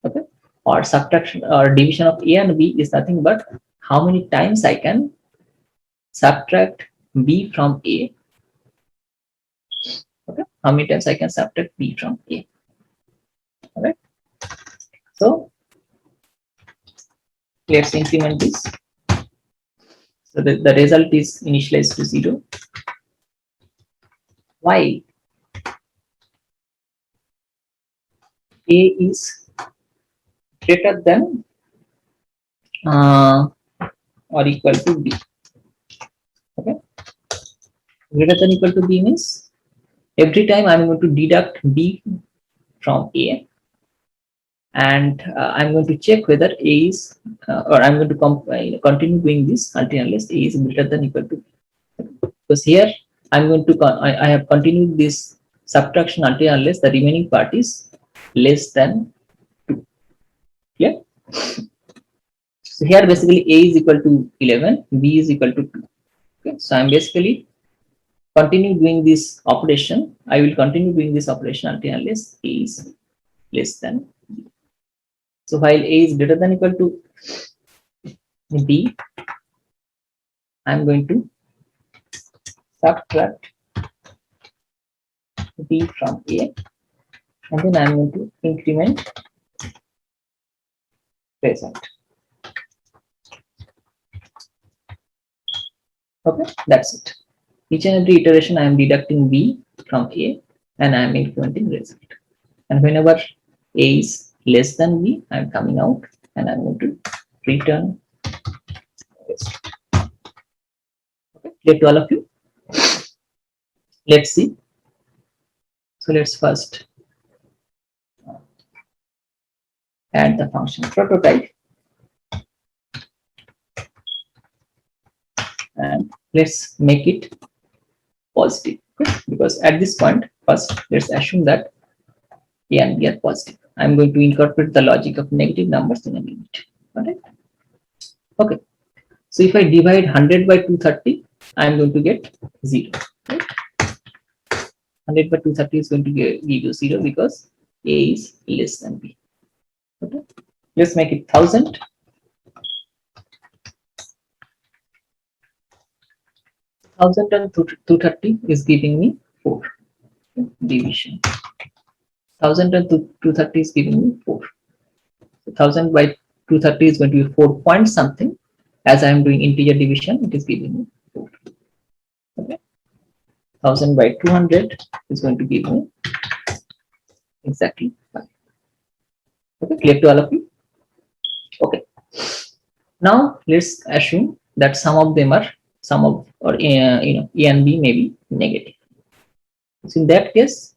Okay. Or subtraction or division of A and B is nothing but how many times I can subtract B from A. Okay. How many times I can subtract B from A. All right. So let's increment this. So the result is initialized to 0. Why? A is greater than or equal to B. Okay. Greater than equal to B means every time I'm going to deduct B from A, and I'm going to check whether A is or I'm going to continue doing this until unless A is greater than equal to B. Because here I'm going to I have continued this subtraction until unless the remaining part is less than 2. Yeah. So here basically A is equal to 11, B is equal to 2. Okay. So I'm basically continue doing this operation. I will continue doing this operation until unless A is less than B. So while A is greater than equal to B, I'm going to subtract B from A, and then I'm going to increment result. Okay, that's it. Each and every iteration I am deducting B from A and I am incrementing result. And whenever A is less than B, I am coming out and I'm going to return result. Okay, clear to all of you? Let's see. So let's first add the function prototype. And let's make it positive. Okay? Because at this point, first let's assume that A and B are positive. I'm going to incorporate the logic of negative numbers in a minute. Alright. Okay. So if I divide 100 by 230, I'm going to get 0. Right? 100 by 230 is going to give you 0 because A is less than B. Okay. Let's make it 1000. 1000 and 230 is giving me 4. Okay. Division. 1000 and 230 is giving me 4. So 1000 by 230 is going to be 4 point something. As I am doing integer division, it is giving me 4. Okay. 1000 by 200 is going to give me exactly 5. Okay, clear to all of you? Okay. Now let's assume that some of them are A and B may be negative. So in that case,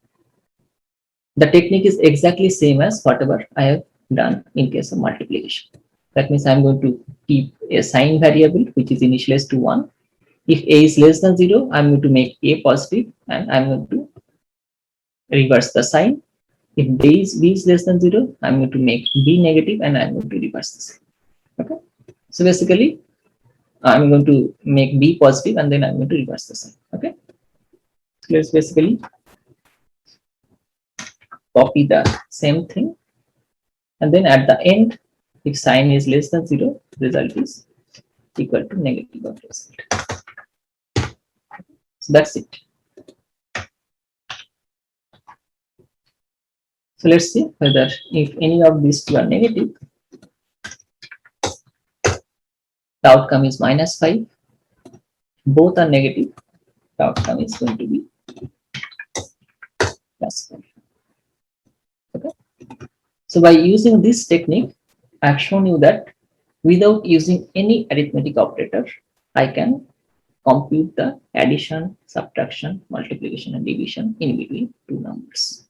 the technique is exactly same as whatever I have done in case of multiplication. That means I'm going to keep a sign variable which is initialized to 1. If A is less than 0, I'm going to make A positive and I'm going to reverse the sign. If B is less than 0, I'm going to make B negative and I'm going to reverse the sign. Okay. So basically, I'm going to make B positive and then I'm going to reverse the sign. Okay. So let's basically copy the same thing. And then at the end, if sign is less than 0, result is equal to negative of result. So that's it. So let's see whether if any of these two are negative, the outcome is -5. Both are negative, the outcome is going to be +5. Okay. So by using this technique, I've shown you that without using any arithmetic operator, I can compute the addition, subtraction, multiplication, and division in between two numbers.